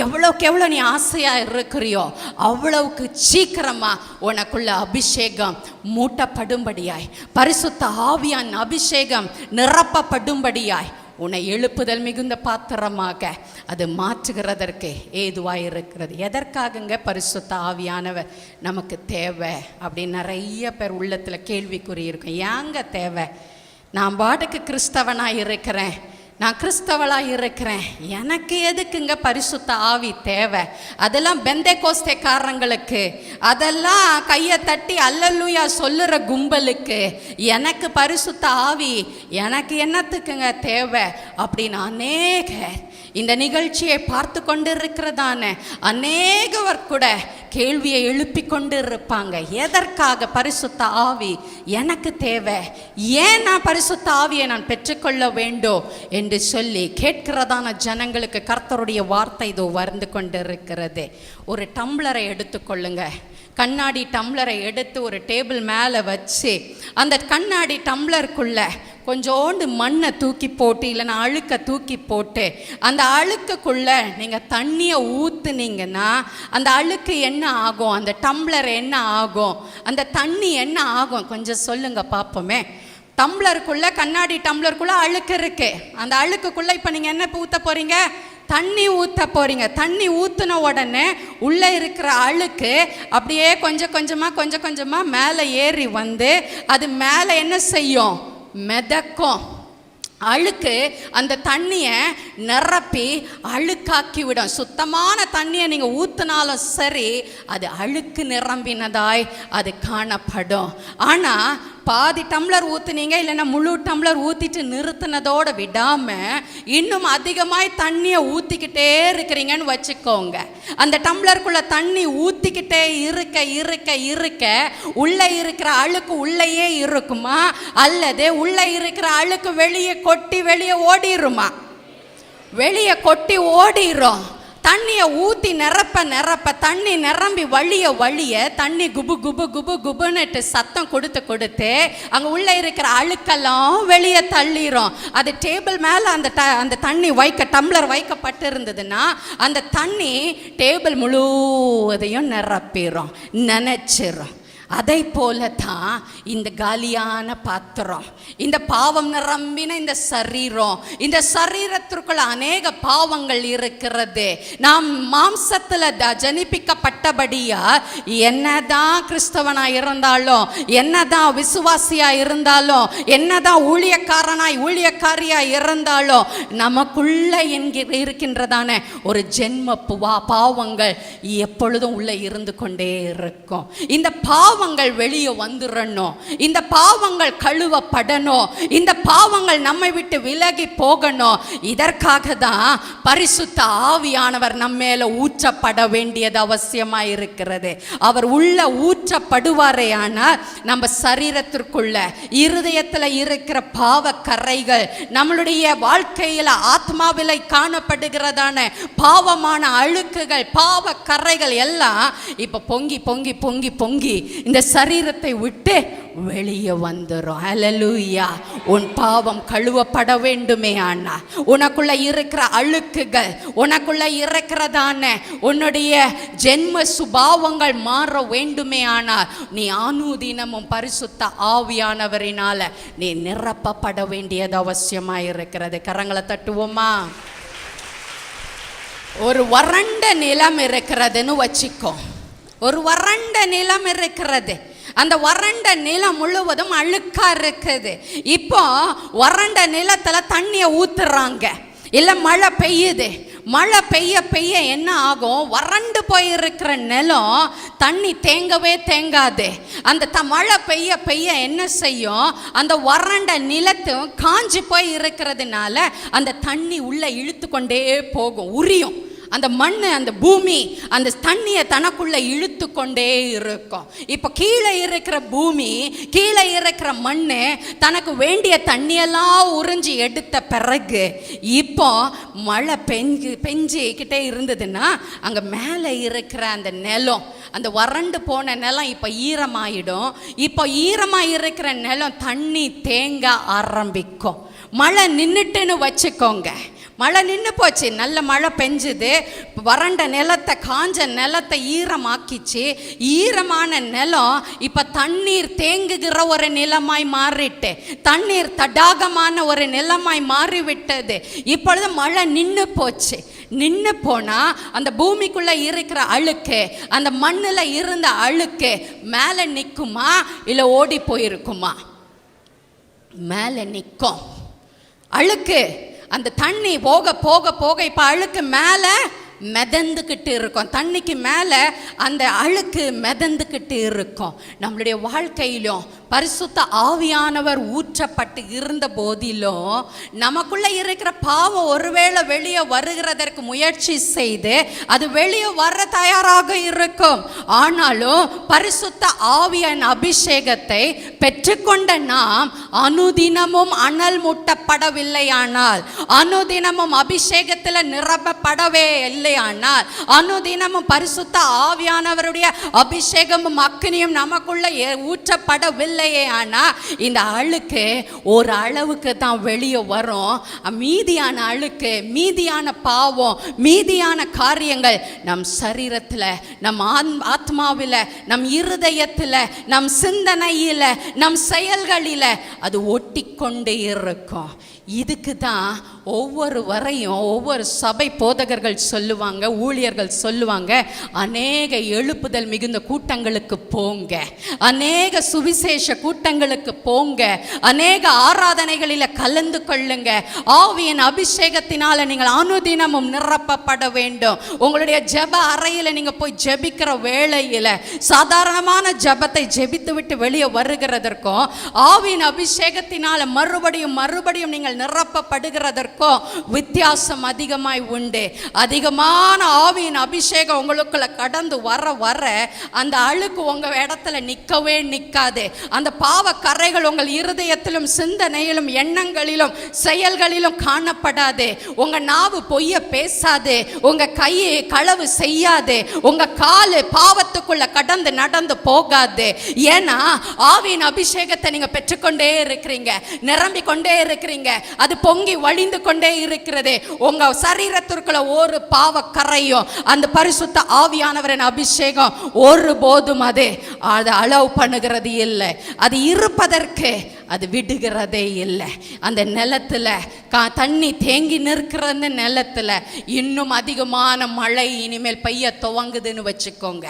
Speaker 3: எவ்வளோக்கு எவ்வளோ நீ ஆசையாக இருக்கிறியோ அவ்வளவுக்கு சீக்கிரமா உனக்குள்ள அபிஷேகம் மூட்டப்படும்படியாய், பரிசுத்த ஆவியான் அபிஷேகம் நிரப்பப்படும்படியாய் உன்னை எழுப்புதல் மிகுந்த பாத்திரமாக அது மாற்றுகிறதற்கு ஏதுவாக இருக்கிறது. எதற்காகங்க பரிசுத்த ஆவியானவர் நமக்கு தேவை அப்படின்னு நிறைய பேர் உள்ளத்தில் கேள்விக்குறி இருக்கும். ஏங்க தேவை? நான் பாட்டுக்கு கிறிஸ்தவனாக இருக்கிறேன், நான் கிறிஸ்தவளாக இருக்கிறேன், எனக்கு எதுக்குங்க பரிசுத்த ஆவி தேவை? அதெல்லாம் பெந்தேகோஸ்தேக்காரங்களுக்கு, அதெல்லாம் கையை தட்டி அல்லேலூயா சொல்லுற கும்பலுக்கு. எனக்கு பரிசுத்த ஆவி எனக்கு என்னத்துக்குங்க தேவை அப்படின்னு அநேகர் இந்த நிகழ்ச்சியை பார்த்து கொண்டு இருக்கிறதான அநேகவர் கூட கேள்வியை எழுப்பி கொண்டு இருப்பாங்க. எதற்காக பரிசுத்த ஆவி எனக்கு தேவை, ஏன் நான் பரிசுத்த ஆவியை நான் பெற்றுக்கொள்ள வேண்டும் என்று சொல்லி கேட்கிறதான ஜனங்களுக்கு கர்த்தருடைய வார்த்தை இதோ வந்து கொண்டு இருக்கிறது. ஒரு டம்ளரை எடுத்துக்கொள்ளுங்க. கண்ணாடி டம்ளரை எடுத்து ஒரு டேபிள் மேலே வச்சு அந்த கண்ணாடி டம்ளருக்குள்ள கொஞ்சோண்டு மண்ணை தூக்கி போட்டு, இல்லைன்னா அழுக்க தூக்கி போட்டு, அந்த அழுக்குக்குள்ள நீங்கள் தண்ணியை ஊற்றுனீங்கன்னா அந்த அழுக்கு என்ன ஆகும், அந்த டம்ளர் என்ன ஆகும், அந்த தண்ணி என்ன ஆகும், கொஞ்சம் சொல்லுங்க பார்ப்போமே. டம்ளருக்குள்ள, கண்ணாடி டம்ளருக்குள்ள அழுக்கு இருக்கு. அந்த அழுக்குக்குள்ள இப்போ நீங்கள் என்ன ஊற்ற போறீங்க? தண்ணி ஊற்ற போறீங்க. தண்ணி ஊற்றின உடனே உள்ளே இருக்கிற அழுக்கு அப்படியே கொஞ்சம் கொஞ்சமாக மேலே ஏறி வந்து அது மேலே என்ன செய்யும்? மிதக்கும். அழுக்கு அந்த தண்ணியை நிரப்பி அழுக்காக்கி விடும். சுத்தமான தண்ணியை நீங்கள் ஊற்றினாலும் சரி, அது அழுக்கு நிரம்பினதாய் அது காணப்படும். ஆனால் பாதி டம்ளர் ஊற்றுனீங்க, இல்லைன்னா முழு டம்ளர் ஊற்றிட்டு நிறுத்தினதோடு விடாமல் இன்னும் அதிகமாய் தண்ணியை ஊற்றிக்கிட்டே இருக்கிறீங்கன்னு வச்சுக்கோங்க. அந்த டம்ளருக்குள்ளே தண்ணி ஊற்றிக்கிட்டே இருக்க இருக்க இருக்க உள்ளே இருக்கிற அழுக்கு உள்ளேயே இருக்குமா, அல்லது உள்ளே இருக்கிற அழுக்கு வெளியே கொட்டி வெளியே ஓடிருமா? வெளியே கொட்டி ஓடிரும். தண்ணியை ஊற்றி நிரப்ப தண்ணி நிரம்பி வழிய தண்ணி குபு குபு குபு குபுன்னுட்டு சத்தம் கொடுத்து அங்கே உள்ளே இருக்கிற அழுக்கெல்லாம் வெளியே தள்ளிரும். அது டேபிள் மேலே அந்த தண்ணி டம்ளர் வைக்கப்பட்டு இருந்ததுன்னா அந்த தண்ணி டேபிள் முழுவதையும் நிரப்பிடும், நினைச்சிரும். அதை போல தான் இந்த காலியான பாத்திரம், இந்த பாவம் நிரம்பின இந்த சரீரம், இந்த சரீரத்திற்குள்ள அநேக பாவங்கள் இருக்கிறது. நாம் மாம்சத்தில் ஜனிப்பிக்கப்பட்டபடியா என்னதான் கிறிஸ்தவனா இருந்தாலும், என்னதான் விசுவாசியா இருந்தாலும், என்னதான் ஊழியக்காரியா இருந்தாலும், நமக்குள்ள இருக்கின்றதான ஒரு ஜென்ம பாவங்கள் எப்பொழுதும் உள்ள இருந்து கொண்டே இருக்கும். இந்த பாவங்கள் வெளியே வந்துடணும், இந்த பாவங்கள் கழுவப்படணும், இந்த பாவங்கள் நம்மை விட்டு விலகி போகணும். இதற்காக தான் பரிசுத்த ஆவியானவர் நம்ம மேல ஊற்றப்பட வேண்டியது அவசியமாக இருக்கிறது. அவர் உள்ள ஊற்றப்படுவாரே ஆனால் நம்ம சரீரத்திற்குள்ள இருதயத்தில் இருக்கிற பாவ கரைகள், நம்மளுடைய வாழ்க்கையில் ஆத்மாவில காணப்படுகிறதான பாவமான அழுக்குகள், பாவ கரைகள் எல்லாம் இப்ப பொங்கி பொங்கி பொங்கி பொங்கி இந்த சரீரத்தை விட்டு வெளியே வந்துரும். ஹல்லேலூயா. உன் பாவம் கழுவப்பட வேண்டுமே ஆனா, உனக்குள்ள இருக்கிற அழுக்குகள், உனக்குள்ள இருக்கிறதான உன்னுடைய ஜென்ம சுபாவங்கள் மாற வேண்டுமே ஆனால் நீ அனுதினமும் பரிசுத்த ஆவியானவரினால நீ நிரப்பப்பட வேண்டியது அவசியமாக இருக்கிறது. கரங்களை தட்டுவோமா? ஒரு வறண்ட நிலம் இருக்கிறதுன்னு வச்சுக்கோ. ஒரு வறண்ட நிலம் இருக்கிறது. அந்த வறண்ட நிலம் முழுவதும் அழுக்கா இருக்குது. இப்போ வறண்ட நிலத்துல தண்ணியை ஊத்துறாங்க, இல்ல மழை பெய்யுது. மழை பெய்ய பெய்ய என்ன ஆகும்? வறண்டு போயிருக்கிற நிலம் தண்ணி தேங்கவே தேங்காது. அந்த மழை பெய்ய பெய்ய என்ன செய்யும்? அந்த வறண்ட நிலத்தும் காஞ்சி போய் இருக்கிறதுனால அந்த தண்ணி உள்ள இழுத்து கொண்டே போகும், உரியும். அந்த மண், அந்த பூமி அந்த தண்ணியை தனக்குள்ள இழுத்து கொண்டே இருக்கும். இப்போ கீழே இருக்கிற பூமி, கீழே இருக்கிற மண் தனக்கு வேண்டிய தண்ணியெல்லாம் உறிஞ்சி எடுத்த பிறகு இப்போ மழை பெஞ்சிக்கிட்டே இருந்ததுன்னா அங்கே மேலே இருக்கிற அந்த நிலம், அந்த வறண்டு போன நிலம் இப்போ ஈரமாயிடும். இப்போ ஈரமாக இருக்கிற நிலம் தண்ணி தேங்க ஆரம்பிக்கும். மழை நின்றுட்டுன்னு வச்சுக்கோங்க. மழை நின்று போச்சு, நல்ல மழை பெஞ்சுது, வறண்ட நிலத்தை, காஞ்ச நிலத்தை ஈரமாக்கிச்சு. ஈரமான நிலம் இப்போ தண்ணீர் தேங்குகிற ஒரு நிலமாய் மாறிட்டு, தண்ணீர் தடாகமான ஒரு நிலமாய் மாறிவிட்டது. இப்பொழுது மழை நின்று போச்சு. நின்று போனால் அந்த பூமிக்குள்ளே இருக்கிற அழுக்கு, அந்த மண்ணில் இருந்த அழுக்கு மேலே நிற்குமா இல்லை ஓடி போயிருக்குமா? மேலே நிற்கும். அழுக்கு அந்த தண்ணி போக போக போக இப்போ அழுக்கு மேலே மிதந்துக்கிட்டு இருக்கும். தண்ணிக்கு மேலே அந்த அழுக்கு மிதந்துக்கிட்டு இருக்கும். நம்மளுடைய வாழ்க்கையிலும் பரிசுத்த ஆவியானவர் ஊற்றப்பட்டு இருந்த போதிலும் நமக்குள்ளே இருக்கிற பாவம் ஒருவேளை வெளியே வருகிறதற்கு முயற்சி செய்து அது வெளியே வர தயாராக இருக்கும். ஆனாலும் பரிசுத்த ஆவியின் அபிஷேகத்தை பெற்றுக்கொண்ட நாம் அனுதினமும் அனல் மூட்டப்படவில்லையானால், அனுதினமும் அபிஷேகத்தில் நிரப்பப்படவே இல்லையானால், அனுதினமும் பரிசுத்த ஆவியானவருடைய அபிஷேகமும் அக்னியும் நமக்குள்ள ஊற்றப்படவில்லை ஆனால் இந்த அழுக்கு ஒரு அளவுக்கு தான் வெளியே வரும். மீதியான அழுக்கு, மீதியான பாவம், மீதியான காரியங்கள் நம் சரீரத்தில், நம் ஆத்மாவில், நம் இருதயத்தில், நம் சிந்தனையில், நம் செயல்களில் அது ஒட்டிக்கொண்டே இருக்கும். இதுக்கு தான் ஒவ்வொரு வரையும் ஒவ்வொரு சபை போதகர்கள் சொல்லுவாங்க, ஊழியர்கள் சொல்லுவாங்க, அநேக எழுப்புதல் மிகுந்த கூட்டங்களுக்கு போங்க, அநேக சுவிசேஷ கூட்டங்களுக்கு போங்க, அநேக ஆராதனைகளில் கலந்து கொள்ளுங்க. ஆவியின் அபிஷேகத்தினால நீங்கள் அனுதினமும் நிரப்பப்பட வேண்டும். உங்களுடைய ஜெப அறையில் நீங்கள் போய் ஜெபிக்கிற வேளையில் சாதாரணமான ஜெபத்தை ஜெபித்து விட்டு வெளியே வருகிறதற்கும் ஆவியின் அபிஷேகத்தினால மறுபடியும் மறுபடியும் நீங்கள் நிரப்பப்படுகிறதற்கும் வித்தியாசம் அதிகமாய் உண்டு. அதிகமான ஆவியின் அபிஷேகம் உங்களுக்குள்ள கடந்து வர வர அந்த அழுக்கு உங்க இடத்துல நிற்கவே நிற்காது. அந்த பாவ கரைகள் உங்கள் இருதயத்திலும் சிந்தனையிலும் எண்ணங்களிலும் செயல்களிலும் காணப்படாது. உங்க நாவு பொய்ய பேசாது, உங்க கையை களவு செய்யாது, உங்க காலு பாவத்துக்குள்ள கடந்து நடந்து போகாது. ஏன்னா ஆவியின் அபிஷேகத்தை நீங்க பெற்றுக்கொண்டே இருக்கிறீங்க, நிரம்பிக் கொண்டே இருக்கிறீங்க, அது பொங்கி வழிந்து கொண்டே இருக்கிறது. உங்க சரீரத்திற்குள்ள ஒரு பாவ கரையும் அந்த பரிசுத்த ஆவியானவரின் அபிஷேகம் ஒருபோதும் அது அலோவ் பண்ணுகிறது இல்லை. அது இருப்பதற்கு அது விடுகிறதே இல்லை. அந்த நிலத்துல தண்ணி தேங்கி நிற்கிற நிலத்துல இன்னும் அதிகமான மழை இனிமேல் பெய்ய துவங்குதுன்னு வச்சுக்கோங்க.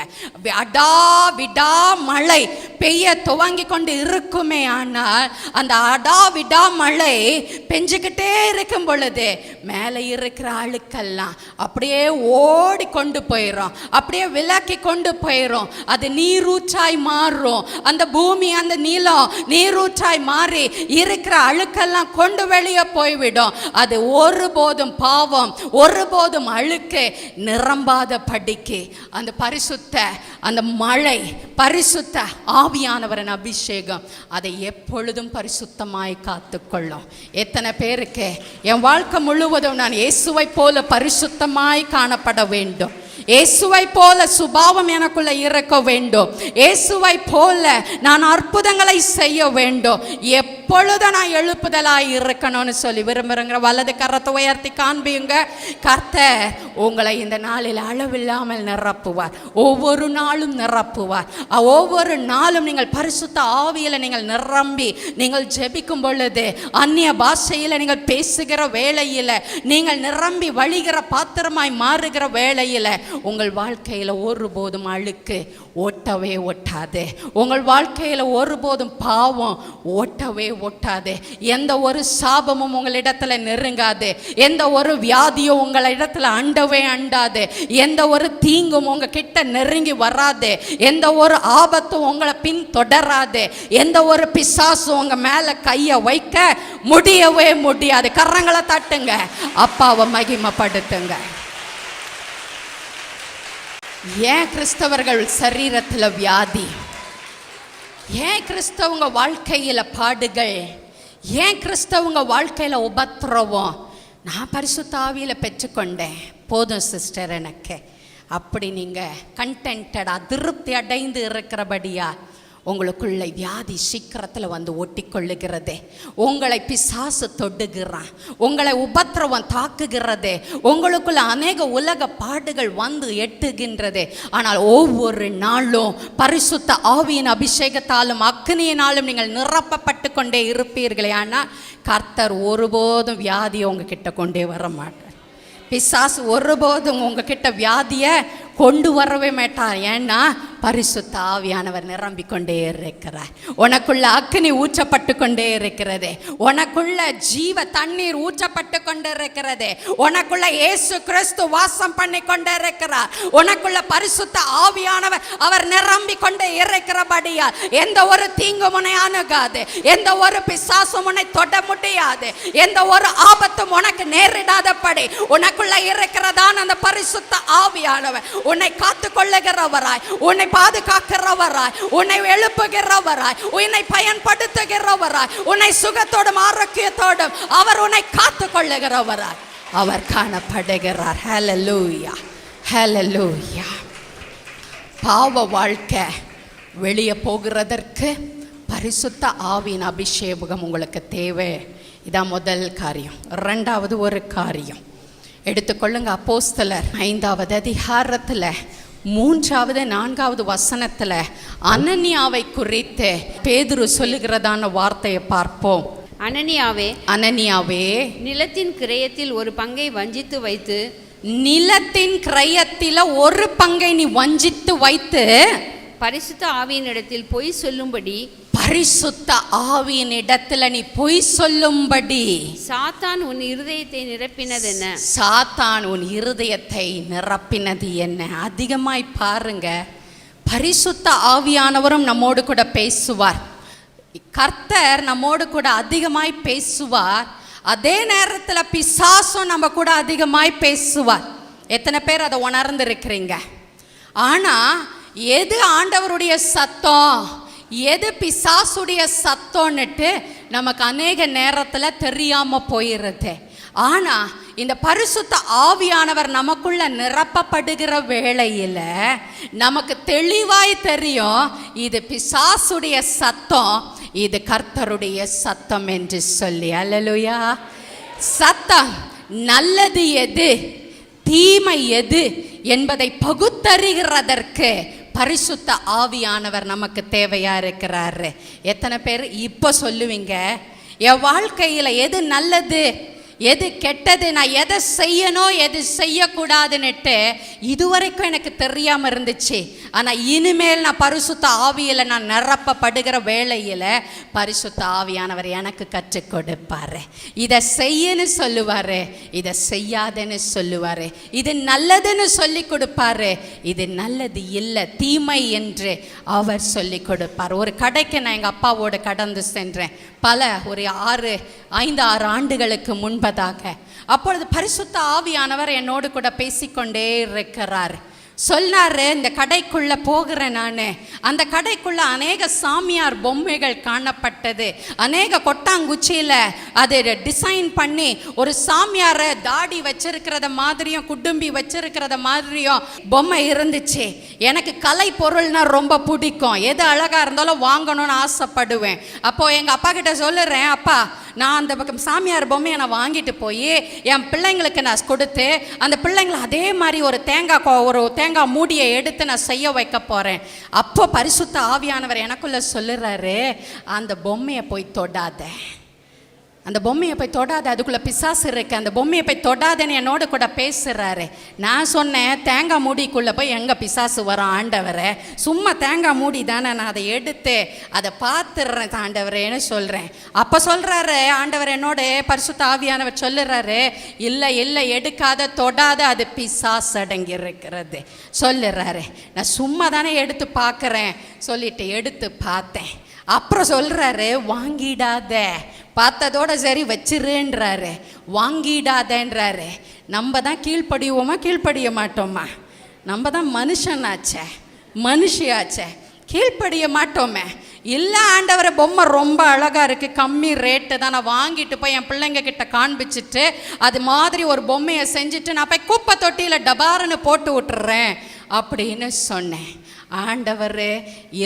Speaker 3: அடா விடா மழை பெய்ய துவங்கி கொண்டு இருக்குமே. ஆனால் அந்த அடா விடா மழை பெஞ்சுக்கிட்டே இருக்கும் பொழுது மேலே இருக்கிற அழுக்கெல்லாம் அப்படியே ஓடி கொண்டு போயிடும், அப்படியே விலக்கி கொண்டு போயிடும். அது நீரூற்றாய் மாறும். அந்த பூமி, அந்த நிலம் நீரூற்றாய் மாறி இருக்கிற அழுக்கெல்லாம் கொண்டு வெளியே போய்விடும். அது ஒருபோதும் பாவம், ஒருபோதும் அழுக்கு நிரம்பாத படிக்கு அந்த பரிசுத்த, அந்த மழை, பரிசுத்த ஆவியானவரின் அபிஷேகம் அதை எப்பொழுதும் பரிசுத்தமாய் காத்துக்கொள்ளும். எத்தனை பேருக்கு என் வாழ்க்கை முழுவதும் நான் இயேசுவை போல பரிசுத்தமாய் காணப்பட வேண்டும், இயேசுவை போல சுபாவம் எனக்குள்ள இருக்க வேண்டும், இயேசுவை போல நான் அற்புதங்களை செய்ய வேண்டும். எப்பொழுதும் நான் எழுப்புதலாய் இருக்கணும்னு சொல்லி விரும்புகிறேங்க. வலது கரத்தை உயர்த்தி காண்பியுங்க. கர்த்தர் உங்களை இந்த நாளில் அளவில்லாமல் நிரப்புவார். ஒவ்வொரு நாளும் நிரப்புவார். ஒவ்வொரு நாளும் நீங்கள் பரிசுத்த ஆவியில் நீங்கள் நிரம்பி நீங்கள் ஜெபிக்கும் பொழுது, அந்நிய பாஷையில் நீங்கள் பேசுகிற வேளையில், நீங்கள் நிரம்பி வழிகிற பாத்திரமாய் மாறுகிற வேளையில் உங்கள் வாழ்க்கையில் ஒருபோதும் அழுக்கு ஓட்டவே ஒட்டாது. உங்கள் வாழ்க்கையில் ஒருபோதும் பாவம் ஓட்டவே ஒட்டாது. எந்த ஒரு சாபமும் உங்களிடத்துல நெருங்காது. எந்த ஒரு வியாதியும் உங்களிடத்துல அண்டவே அண்டாது. எந்த ஒரு தீங்கும் உங்க கிட்ட நெருங்கி வராது. எந்த ஒரு ஆபத்தும் உங்களை பின் தொடராது. எந்த ஒரு பிசாசும் உங்க மேல கையை வைக்க முடியவே முடியாது. கரங்களை தட்டுங்க, அப்பாவை மகிமைப்படுத்துங்க. ஏன் கிறிஸ்தவர்கள் சரீரத்தில் வியாதி? ஏன் கிறிஸ்தவங்க வாழ்க்கையில் பாடுகள்? ஏன் கிறிஸ்தவங்க வாழ்க்கையில் உபத்திரவம்? நான் பரிசுத்த ஆவியில் பெற்றுக்கொண்டேன், போதும் சிஸ்டர் எனக்கு. அப்படி நீங்கள் கண்டென்டடாக திருப்தி அடைந்து இருக்கிறபடியா உங்களுக்குள்ள வியாதி சீக்கிரத்தில் வந்து ஒட்டிக்கொள்ளுகிறது. உங்களை பிசாசு தொடுகிறான், உங்களை உபத்திரவம் தாக்குகிறது, உங்களுக்குள்ள அநேக உலக பாடுகள் வந்து எட்டுகின்றது. ஆனால் ஒவ்வொரு நாளும் பரிசுத்த ஆவியின் அபிஷேகத்தாலும் அக்னியினாலும் நீங்கள் நிரப்பப்பட்டு கொண்டே இருப்பீர்களே. ஆனால் கர்த்தர் ஒருபோதும் வியாதியை உங்ககிட்ட கொண்டே வர மாட்டார். பிசாசு ஒருபோதும் உங்ககிட்ட வியாதியை கொண்டு வரவே மாட்டார். ஏன்னா பரிசுத்த ஆவியானவர் நிரம்பிக் கொண்டே இருக்கிறார். உனக்குள்ள அக்னி ஊற்றப்பட்டு கொண்டே இருக்கிறது. உனக்குள்ள ஜீவ தண்ணீர் ஊற்றப்பட்டு கொண்டே இருக்கிறது. உனக்குள்ள இயேசு கிறிஸ்து வாசம் பண்ணி கொண்டே இருக்கிறார். உனக்குள்ள பரிசுத்த ஆவியானவர் அவர் நிரம்பி கொண்டே இருக்கிறபடியால் எந்த ஒரு தீங்கும் உன்னை அணுகாது. எந்த ஒரு பிசாசும் உன்னை தொட முடியாது. எந்த ஒரு ஆபத்தும் உனக்கு நேரிடாதபடி உனக்குள்ள இருக்கிறதான அந்த பரிசுத்த ஆவியானவர் உன்னை காத்து கொள்ளுகிறவராய், உன்னை பாதுகாக்கிறவராய், உன்னை எழுப்புகிறவராய், உன்னை பயன்படுத்துகிறவராய், உன்னை சுகத்தோடும் ஆரோக்கியத்தோடும் அவர் உன்னை காத்து கொள்ளுகிறவராய் அவர் காணப்படுகிறார். ஹல்லேலூயா, ஹல்லேலூயா. பாவ வாழ்க்கை வெளியே போகிறதற்கு பரிசுத்த ஆவியின் அபிஷேகம் உங்களுக்கு தேவை. இதான் முதல் காரியம். ரெண்டாவது ஒரு காரியம் எடுத்துக்கொள்ளுங்க. அப்போஸ்தலர் 5வது அதிகாரத்தில் 3வது 4வது வசனத்தில் அனனியாவை குறித்து பேதுரு சொல்லுகிறதான வார்த்தையை பார்ப்போம்.
Speaker 4: அனனியாவே,
Speaker 3: அனனியாவே,
Speaker 4: நிலத்தின் கிரயத்தில் ஒரு பங்கை வஞ்சித்து வைத்து,
Speaker 3: நிலத்தின் கிரயத்தில் ஒரு பங்கை நீ வஞ்சித்து வைத்து
Speaker 4: பரிசுத்த ஆவியினிடத்தில் பொய் சொல்லும்படி,
Speaker 3: பரிசுத்த ஆவியின் இடத்துல நீ பொய் சொல்லும்படி
Speaker 4: சாத்தான் உன் இருதயத்தை நிரப்பினது என்ன?
Speaker 3: சாத்தான் உன் இருதயத்தை நிரப்பினது என்ன? அதிகமாய் பாருங்க, பரிசுத்த ஆவியானவரும் நம்மோடு கூட பேசுவார். கர்த்தர் நம்மோடு கூட அதிகமாய் பேசுவார். அதே நேரத்தில் பிசாசும் நம்ம கூட அதிகமாய் பேசுவார். எத்தனை பேர் அதை உணர்ந்திருக்கிறீங்க? ஆனால் எது ஆண்டவருடைய சத்தம், எது பிசாசுடைய சத்தம்னுட்டு நமக்கு அநேக நேரத்தில் தெரியாமல் போயிடுது. ஆனால் இந்த பரிசுத்த ஆவியானவர் நமக்குள்ள நிரப்பப்படுகிற வேளையில் நமக்கு தெளிவாய் தெரியும், இது பிசாசுடைய சத்தம், இது கர்த்தருடைய சத்தம் என்று சொல்லி. அல்லேலூயா. சத்தம் நல்லது எது, தீமை எது என்பதை பகுத்தறிகிறதற்கு பரிசுத்த ஆவியானவர் நமக்கு தேவையா இருக்கிறாரு. எத்தனை பேர் இப்போ சொல்லுவீங்க, என் வாழ்க்கையில் எது நல்லது எது கெட்டது, நான் எதை செய்யணும் எது செய்யக்கூடாதுன்னுட்டு இதுவரைக்கும் எனக்கு தெரியாமல் இருந்துச்சு. ஆனால் இனிமேல் நான் பரிசுத்த ஆவியில் நான் நிரப்பப்படுகிற வேளையில் பரிசுத்த ஆவியானவர் எனக்கு கற்றுக் கொடுப்பார். இதை செய்யன்னு சொல்லுவார், இதை செய்யாதன்னு சொல்லுவார். இது நல்லதுன்னு சொல்லி கொடுப்பாரு, இது நல்லது இல்லை தீமை என்று அவர் சொல்லி கொடுப்பார். ஒரு கடைக்கு நான் எங்கள் அப்பாவோடு கடந்து சென்றேன், ஒரு 5-6 ஆண்டுகளுக்கு முன்பதாக. அப்பொழுது பரிசுத்த ஆவியானவர் என்னோடு கூட பேசிக்கொண்டே இருக்கிறார். சொன்னாரு, இந்த கடைக்குள்ள போகிறேன் நான். அந்த கடைக்குள்ள அநேக சாமியார் பொம்மைகள் காணப்பட்டது. அநேக கொட்டாங்குச்சியில அது டிசைன் பண்ணி ஒரு சாமியாரை தாடி வச்சிருக்கிறத மாதிரியும் குடும்பி வச்சிருக்கிறத மாதிரியும் பொம்மை இருந்துச்சு. எனக்கு கலை பொருள்னா ரொம்ப பிடிக்கும். எது அழகா இருந்தாலும் வாங்கணும்னு ஆசைப்படுவேன். அப்போ எங்க அப்பா கிட்ட சொல்லுறேன், அப்பா நான் அந்த பக்கம் சாமியார் பொம்மையை நான் வாங்கிட்டு போய் என் பிள்ளைங்களுக்கு நான் கொடுத்து அந்த பிள்ளைங்களை அதே மாதிரி ஒரு தேங்காய் மூடியை எடுத்து நான் செய்ய வைக்க போகிறேன். அப்போ பரிசுத்த ஆவியானவர் எனக்குள்ள சொல்லுறாரு, அந்த பொம்மையை போய் தொடாத, அந்த பொம்மையை போய் தொடாத, அதுக்குள்ளே பிசாசு இருக்கு, அந்த பொம்மையை போய் தொடாதன்னு என்னோட கூட பேசுகிறாரு. நான் சொன்னேன், தேங்காய் மூடிக்குள்ளே போய் எங்கே பிசாசு வரும் ஆண்டவரை, சும்மா தேங்காய் மூடி தானே, நான் அதை எடுத்து அதை பார்த்துடுறேன் ஆண்டவரேன்னு சொல்கிறேன். அப்போ சொல்கிறாரு ஆண்டவர் என்னோட, பரிசுத்த ஆவியானவர் சொல்லுறாரு, இல்லை இல்லை எடுக்காத, தொடாத, அது பிசாசு அடங்கி இருக்கிறது சொல்லுறாரு. நான் சும்மா தானே எடுத்து பார்க்குறேன் சொல்லிட்டு எடுத்து பார்த்தேன். அப்புறம் சொல்கிறாரு, வாங்கிடாத, பார்த்ததோட சரி வச்சிருன்றாரு, வாங்கிடாதன்றாரு. நம்ம தான் கீழ்ப்படிவோமா கீழ்ப்படிய மாட்டோமா? நம்ம தான் மனுஷியாச்சே, கீழ்ப்படிய மாட்டோமே. இல்லை ஆண்டவரை, பொம்மை ரொம்ப அழகாக இருக்குது, கம்மி ரேட்டு தான், நான் வாங்கிட்டு போய் என் பிள்ளைங்க கிட்ட காண்பிச்சுட்டு அது மாதிரி ஒரு பொம்மையை செஞ்சுட்டு நான் போய் குப்பை தொட்டியில் டபாருன்னு போட்டு விட்டுறேன் அப்படின்னு சொன்னேன். ஆண்டவர்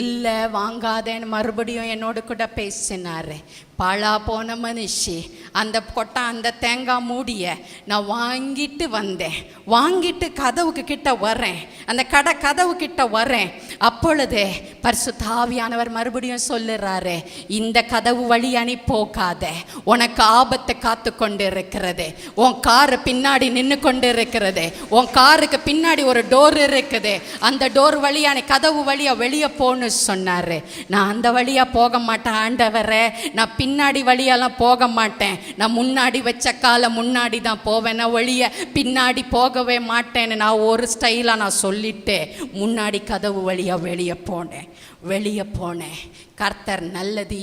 Speaker 3: இல்லை வாங்காதேன்னு மறுபடியும் என்னோடு கூட பேசினார். பாழா போன மனுஷி, அந்த தேங்காய் மூடிய நான் வாங்கிட்டு வந்தேன். வாங்கிட்டு கதவுக்கு கிட்ட வரேன், அந்த கதவு கிட்ட வரேன். அப்பொழுது பரிசுத்த ஆவியானவர் மறுபடியும் சொல்லுறாரு, இந்த கதவு வழியா நீ போகாத, உனக்கு ஆபத்தை காத்து கொண்டு இருக்கிறது. உன் காரு பின்னாடி நின்று கொண்டு இருக்கிறது, உன் காருக்கு பின்னாடி ஒரு டோர் இருக்குது, அந்த டோர் வழியா நீ கதவு வழியா வெளியே போன்னு சொன்னாரு. நான் அந்த வழியா போக மாட்டேன் ஆண்டவரே, நான் பின்னாடி வழியெல்லாம் போக மாட்டேன், நான் முன்னாடி வச்ச காலை முன்னாடி தான் போவேன், நான் வழிய பின்னாடி போகவே மாட்டேன்னு நான் ஒரு ஸ்டைலாக நான் சொல்லிட்டு முன்னாடி கதவு வழியா வெளியே போனேன். கர்த்தர் நல்லது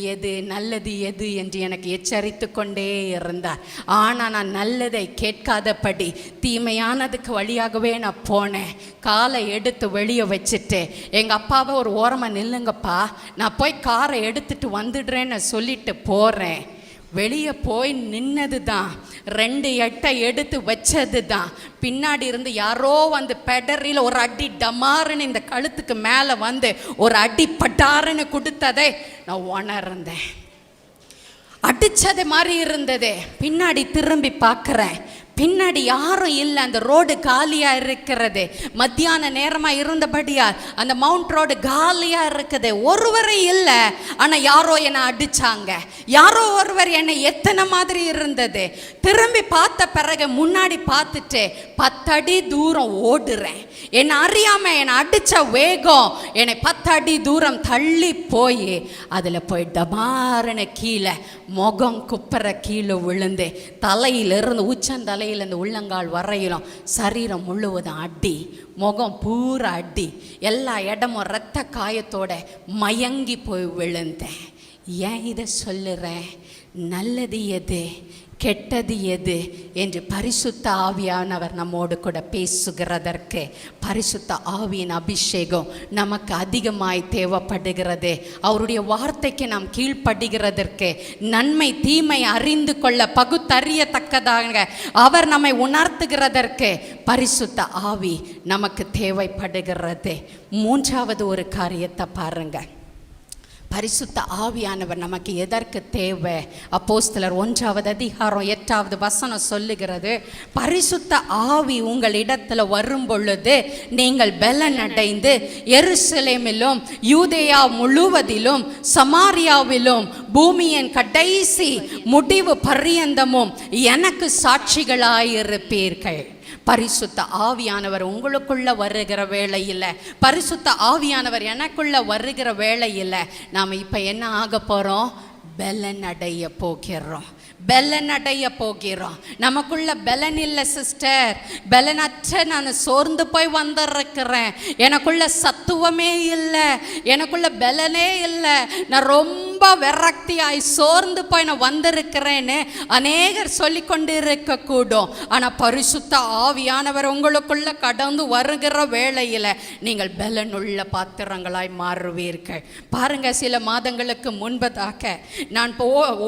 Speaker 3: எது என்று எனக்கு எச்சரித்து கொண்டே இருந்தார். ஆனால் நான் நல்லதை கேட்காதபடி தீமையானதுக்கு வழியாகவே நான் போனேன். காலை எடுத்து வெளியே வச்சுட்டு எங்கள் அப்பாவை ஒரு ஓரமாக நில்லுங்கப்பா, நான் போய் காரை எடுத்துட்டு வந்துடுறேன்னு சொல்லிட்டு போகிறேன். வெளியே போய் நின்னது தான், 2 எட்டை எடுத்து வச்சது தான், பின்னாடி இருந்து யாரோ வந்து பெடரில் ஒரு அடி டமாருன்னு இந்த கழுத்துக்கு மேலே வந்து ஒரு அடி பட்டாருன்னு கொடுத்ததை நான் உணர்ந்தேன். அடித்தது மாதிரி இருந்தது. பின்னாடி திரும்பி பார்க்குறேன், பின்னாடி யாரும் இல்லை, அந்த ரோடு காலியாக இருக்கிறது. மத்தியான நேரமாக இருந்தபடியால் அந்த மவுண்ட் ரோடு காலியாக இருக்குது, ஒருவரே இல்லை. ஆனால் யாரோ என்னை அடித்தாங்க, யாரோ ஒருவர் என்னை எத்தனை மாதிரி இருந்தது. திரும்பி பார்த்த பிறகு முன்னாடி பார்த்துட்டு 10 அடி தூரம் ஓடுறேன். என்னை அறியாமல் என்னை அடித்த வேகம் என்னை 10 அடி தூரம் தள்ளி போய் அதில் போய் டமாரன கீழே முகம் குப்புற கீழே விழுந்து தலையிலிருந்து உச்சந்தலையில் இந்த உள்ளங்கால் வரையிலும் சரீரம் முழுவதும் அடி, முகம் பூரா அடி, எல்லா இடமும் இரத்த காயத்தோட மயங்கி போய் விழுந்தேன். ஏன் இதை சொல்லுறேன்? நல்லது எது கெட்டது எது என்று பரிசுத்த ஆவியானவர் நம்மோடு கூட பேசுகிறதற்கு பரிசுத்த ஆவியின் அபிஷேகம் நமக்கு அதிகமாய் தேவைப்படுகிறது. அவருடைய வார்த்தைக்கு நாம் கீழ்ப்படுகிறதற்கு, நன்மை தீமை அறிந்து கொள்ள பகுத்தறியத்தக்கதாக அவர் நம்மை உணர்த்துகிறதற்கு பரிசுத்த ஆவி நமக்கு தேவைப்படுகிறது. 3வது ஒரு காரியத்தை பாருங்க, பரிசுத்த ஆவியானவர் நமக்கு எதற்கு தேவை? அப்போஸ்தலர் 1வது அதிகாரம் 8வது வசனம் சொல்லுகிறது, பரிசுத்த ஆவி உங்கள் இடத்துல வரும் பொழுது நீங்கள் பலன் அடைந்து எருசலேமிலும் யூதேயா முழுவதிலும் சமாரியாவிலும் பூமியின் கடைசி முடிவு பரியந்தமும் எனக்கு சாட்சிகளாயிருப்பீர்கள். பரிசுத்த ஆவியானவர் உங்களுக்குள்ள வருகிற வேளையில், பரிசுத்த ஆவியானவர் எனக்குள்ள வருகிற வேளையில் நாம் இப்போ என்ன ஆக போகிறோம்? பலன் அடைய போகிறோம். நமக்குள்ள பலன் இல்லை சிஸ்டர், பலனற்ற நான் சோர்ந்து போய் வந்திருக்கிறேன், எனக்குள்ள சத்துவமே இல்லை, எனக்குள்ள பலனே இல்லை, நான் ரொம்ப ரொம்ப விரக்தியாய் சோர்ந்து போய் நான் வந்திருக்கிறேன்னு அநேகர் சொல்லி கொண்டு இருக்கக்கூடும். ஆனால் பரிசுத்த ஆவியானவர் உங்களுக்குள்ள கடந்து வருகிற வேளையில் நீங்கள் பலனுள்ள பாத்திரங்களாய் மாறுவீர்கள். பாருங்க, சில மாதங்களுக்கு முன்பதாக நான்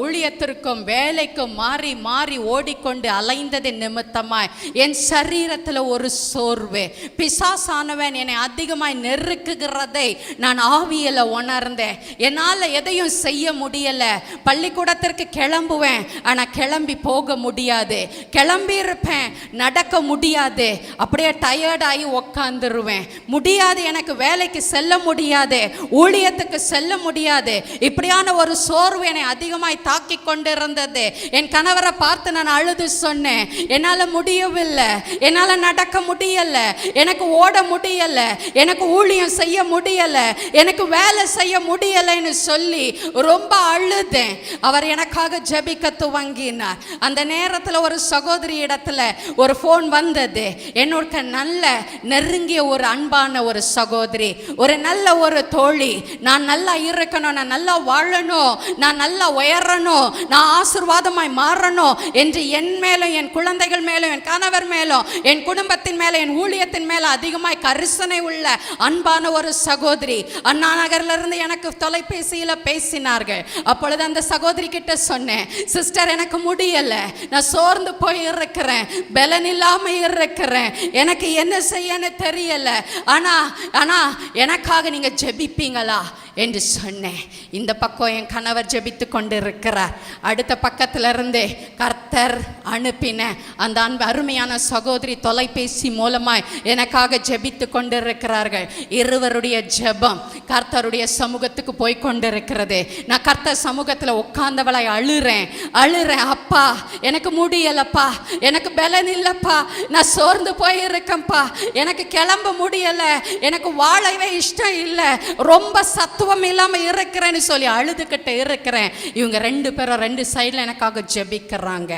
Speaker 3: ஊழியத்திற்கும் வேலைக்கும் மாறி மாறி ஓடிக்கொண்டு அலைந்தது நிமித்தமாய் என் சரீரத்தில் ஒரு சோர்வு, பிசாசானவன் என்னை அதிகமாய் நெருக்குகிறதை நான் ஆவியில் உணர்ந்தேன். என்னால் எதையும் செய்ய முடியல. பள்ளிக்கூடத்திற்கு கிளம்புவேன், ஆனால் கிளம்பி போக முடியாது. கிளம்பி இருப்பேன், நடக்க முடியாது. அப்படியே டயர்டாகி உக்காந்துருவேன். முடியாது, எனக்கு வேலைக்கு செல்ல முடியாது, ஊழியத்துக்கு செல்ல முடியாது. இப்படியான ஒரு சோர்வு என்னை அதிகமாய் தாக்கி கொண்டிருந்தது. என் கணவரை பார்த்து நான் அழுது சொன்னேன், என்னால் முடியவில்லை, என்னால் நடக்க முடியல, எனக்கு ஓட முடியல, எனக்கு ஊழியம் செய்ய முடியல, எனக்கு வேலை செய்ய முடியலைன்னு சொல்லி ரொம்ப அழுதேன். அவர் எனக்காக ஜெபிக்க துவங்கினார். அந்த நேரத்தில் ஒரு சகோதரி இடத்துல ஒரு ஃபோன் வந்தது. என்னோட நல்ல நெருங்கிய ஒரு அன்பான ஒரு சகோதரி, ஒரு நல்ல ஒரு தோழி. நான் நல்லா இருக்கணும், நான் நல்லா வாழணும், நான் நல்லா உயரணும், நான் ஆசீர்வாதமாய் மாறணும் என்று என் மேலும் என் குழந்தைகள் மேலும் என் கணவர் மேலும் என் குடும்பத்தின் மேலும் என் ஊழியத்தின் மேலும் அதிகமாய் கரிசனை உள்ள அன்பான ஒரு சகோதரி அண்ணா நகர்ல இருந்து எனக்கு தொலைபேசியில் பேசினார்கள். அப்பொழுது அந்த சகோதரி கிட்ட சொன்னேன், சிஸ்டர் எனக்கு முடியல, நான் சோர்ந்து போய் இருக்கிறேன், பலன் இல்லாம இருக்கிறேன், எனக்கு என்ன செய்யன்னு தெரியல, ஆனா எனக்காக நீங்க ஜெபிப்பீங்களா என்று சொன்னேன். இந்த பக்கம் என் கணவர் ஜெபித்து கொண்டு இருக்கிறார். அடுத்த பக்கத்துல இருந்து கர்த்தர் அனுப்பின அந்த அருமையான சகோதரி தொலைபேசி மூலமாய் எனக்காக ஜெபித்து கொண்டிருக்கிறார்கள். இருவருடைய ஜெபம் கர்த்தருடைய சமூகத்துக்கு போய் கொண்டிருக்கிறது. நான் கர்த்தர் சமூகத்தில் உட்கார்ந்தவளை அழுறேன், அப்பா எனக்கு முடியலப்பா, எனக்கு பலன் இல்லப்பா, நான் சோர்ந்து போயிருக்கேன்ப்பா, எனக்கு கிளம்ப முடியல, எனக்கு வாழவே இஷ்டம் இல்லை, ரொம்ப சத்துவம் இல்லாம இருக்கிறேன்னு சொல்லி அழுதுகிட்டு இருக்கிறேன். இவங்க ரெண்டு பேரும் ரெண்டு சைடுல எனக்காக ஜெபிக்கிறாங்க.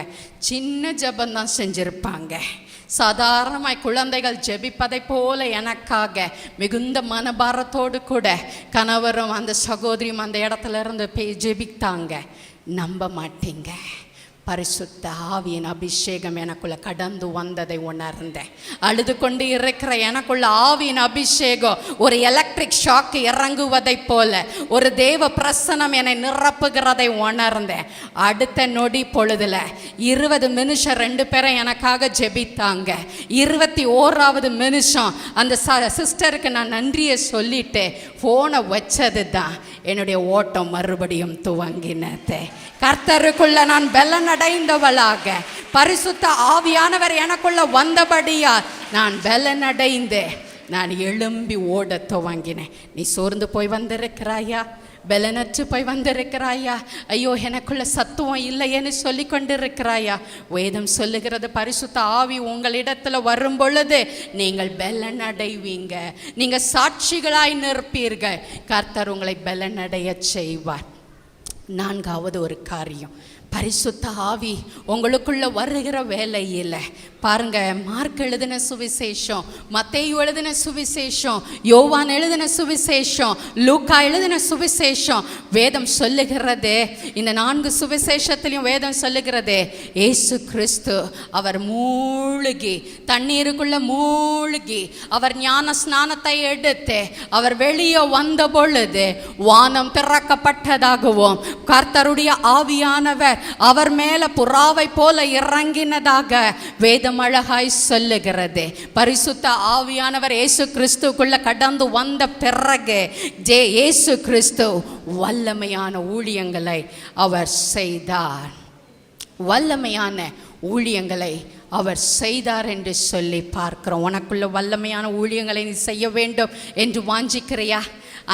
Speaker 3: சின்ன ஜெபம் தான் செஞ்சிருப்பாங்க. சாதாரணமாய் குழந்தைகள் ஜெபிப்பதை போல எனக்காக மிகுந்த மனபாரத்தோடு கூட கணவரும் அந்த சகோதரியும் அந்த இடத்துல இருந்து ஜெபித்தாங்க. நம்ப மாட்டீங்க, பரிசுத்த ஆவியின் அபிஷேகம் எனக்குள்ள கடந்து வந்ததை உணர்ந்தேன். அழுது கொண்டு இருக்கிற எனக்குள்ள ஆவியின் அபிஷேகம் ஒரு எலக்ட்ரிக் ஷாக் இறங்குவதை போல ஒரு தேவ பிரசனம் என்னை நிரப்புகிறதை உணர்ந்தேன். அடுத்த நொடி பொழுதுல 20 நிமிஷம் ரெண்டு பேரும் எனக்காக ஜெபித்தாங்க. 21வது நிமிஷம் அந்த சிஸ்டருக்கு நான் நன்றியை சொல்லிட்டு போனை வச்சது தான் என்னுடைய ஓட்டம் மறுபடியும் துவங்கினது. கர்த்தருக்குள்ள நான் பலனடைந்தவளாக பரிசுத்த ஆவியானவர் எனக்குள்ள வந்தபடியா நான் பலனடைந்து நான் எழும்பி ஓட துவங்கினேன். நீ சோர்ந்து போய் வந்திருக்கிறாயா, பலனற்று போய் வந்திருக்கிறாயா, ஐயோ எனக்குள்ள சத்துவம் இல்லையேன்னு சொல்லி கொண்டிருக்கிறாயா? வேதம் சொல்லுகிறது, பரிசுத்த ஆவி உங்களிடத்துல வரும் பொழுது நீங்கள் பலனடைவீங்க, நீங்க சாட்சிகளாய் நிற்பீர்கள், கர்த்தர் உங்களை பலனடைய செய்வார். 4வது ஒரு காரியம், பரிசுத்த ஆவி உங்களுக்குள்ள வருகிற வேலையில் பாருங்க, மார்க் எழுதின சுவிசேஷம், மத்தேயு எழுதின சுவிசேஷம், யோவான் எழுதின சுவிசேஷம், லூக்கா எழுதின சுவிசேஷம், வேதம் சொல்லுகிறது, இந்த 4 சுவிசேஷத்திலையும் வேதம் சொல்லுகிறது, இயேசு கிறிஸ்து அவர் மூழ்கி தண்ணீருக்குள்ள மூழ்கி அவர் ஞான ஸ்நானத்தை எடுத்து அவர் வெளியே வந்த பொழுது வானம் திறக்கப்பட்டதாகவும் கர்த்தருடைய ஆவியானவர் அவர் மேல புறாவை போல இறங்கினதாக வேதம் அழகாய் சொல்லுகிறது. பரிசுத்த ஆவியானவர் இயேசு கிறிஸ்துக்குள்ள கடந்து வந்த பிறகு இயேசு கிறிஸ்து வல்லமையான ஊழியங்களை அவர் செய்தார். வல்லமையான ஊழியங்களை அவர் செய்தார் என்று சொல்லி பார்க்கிறோம். உனக்குள்ள வல்லமையான ஊழியங்களை நீ செய்ய வேண்டும் என்று வாஞ்சிக்கிறியா?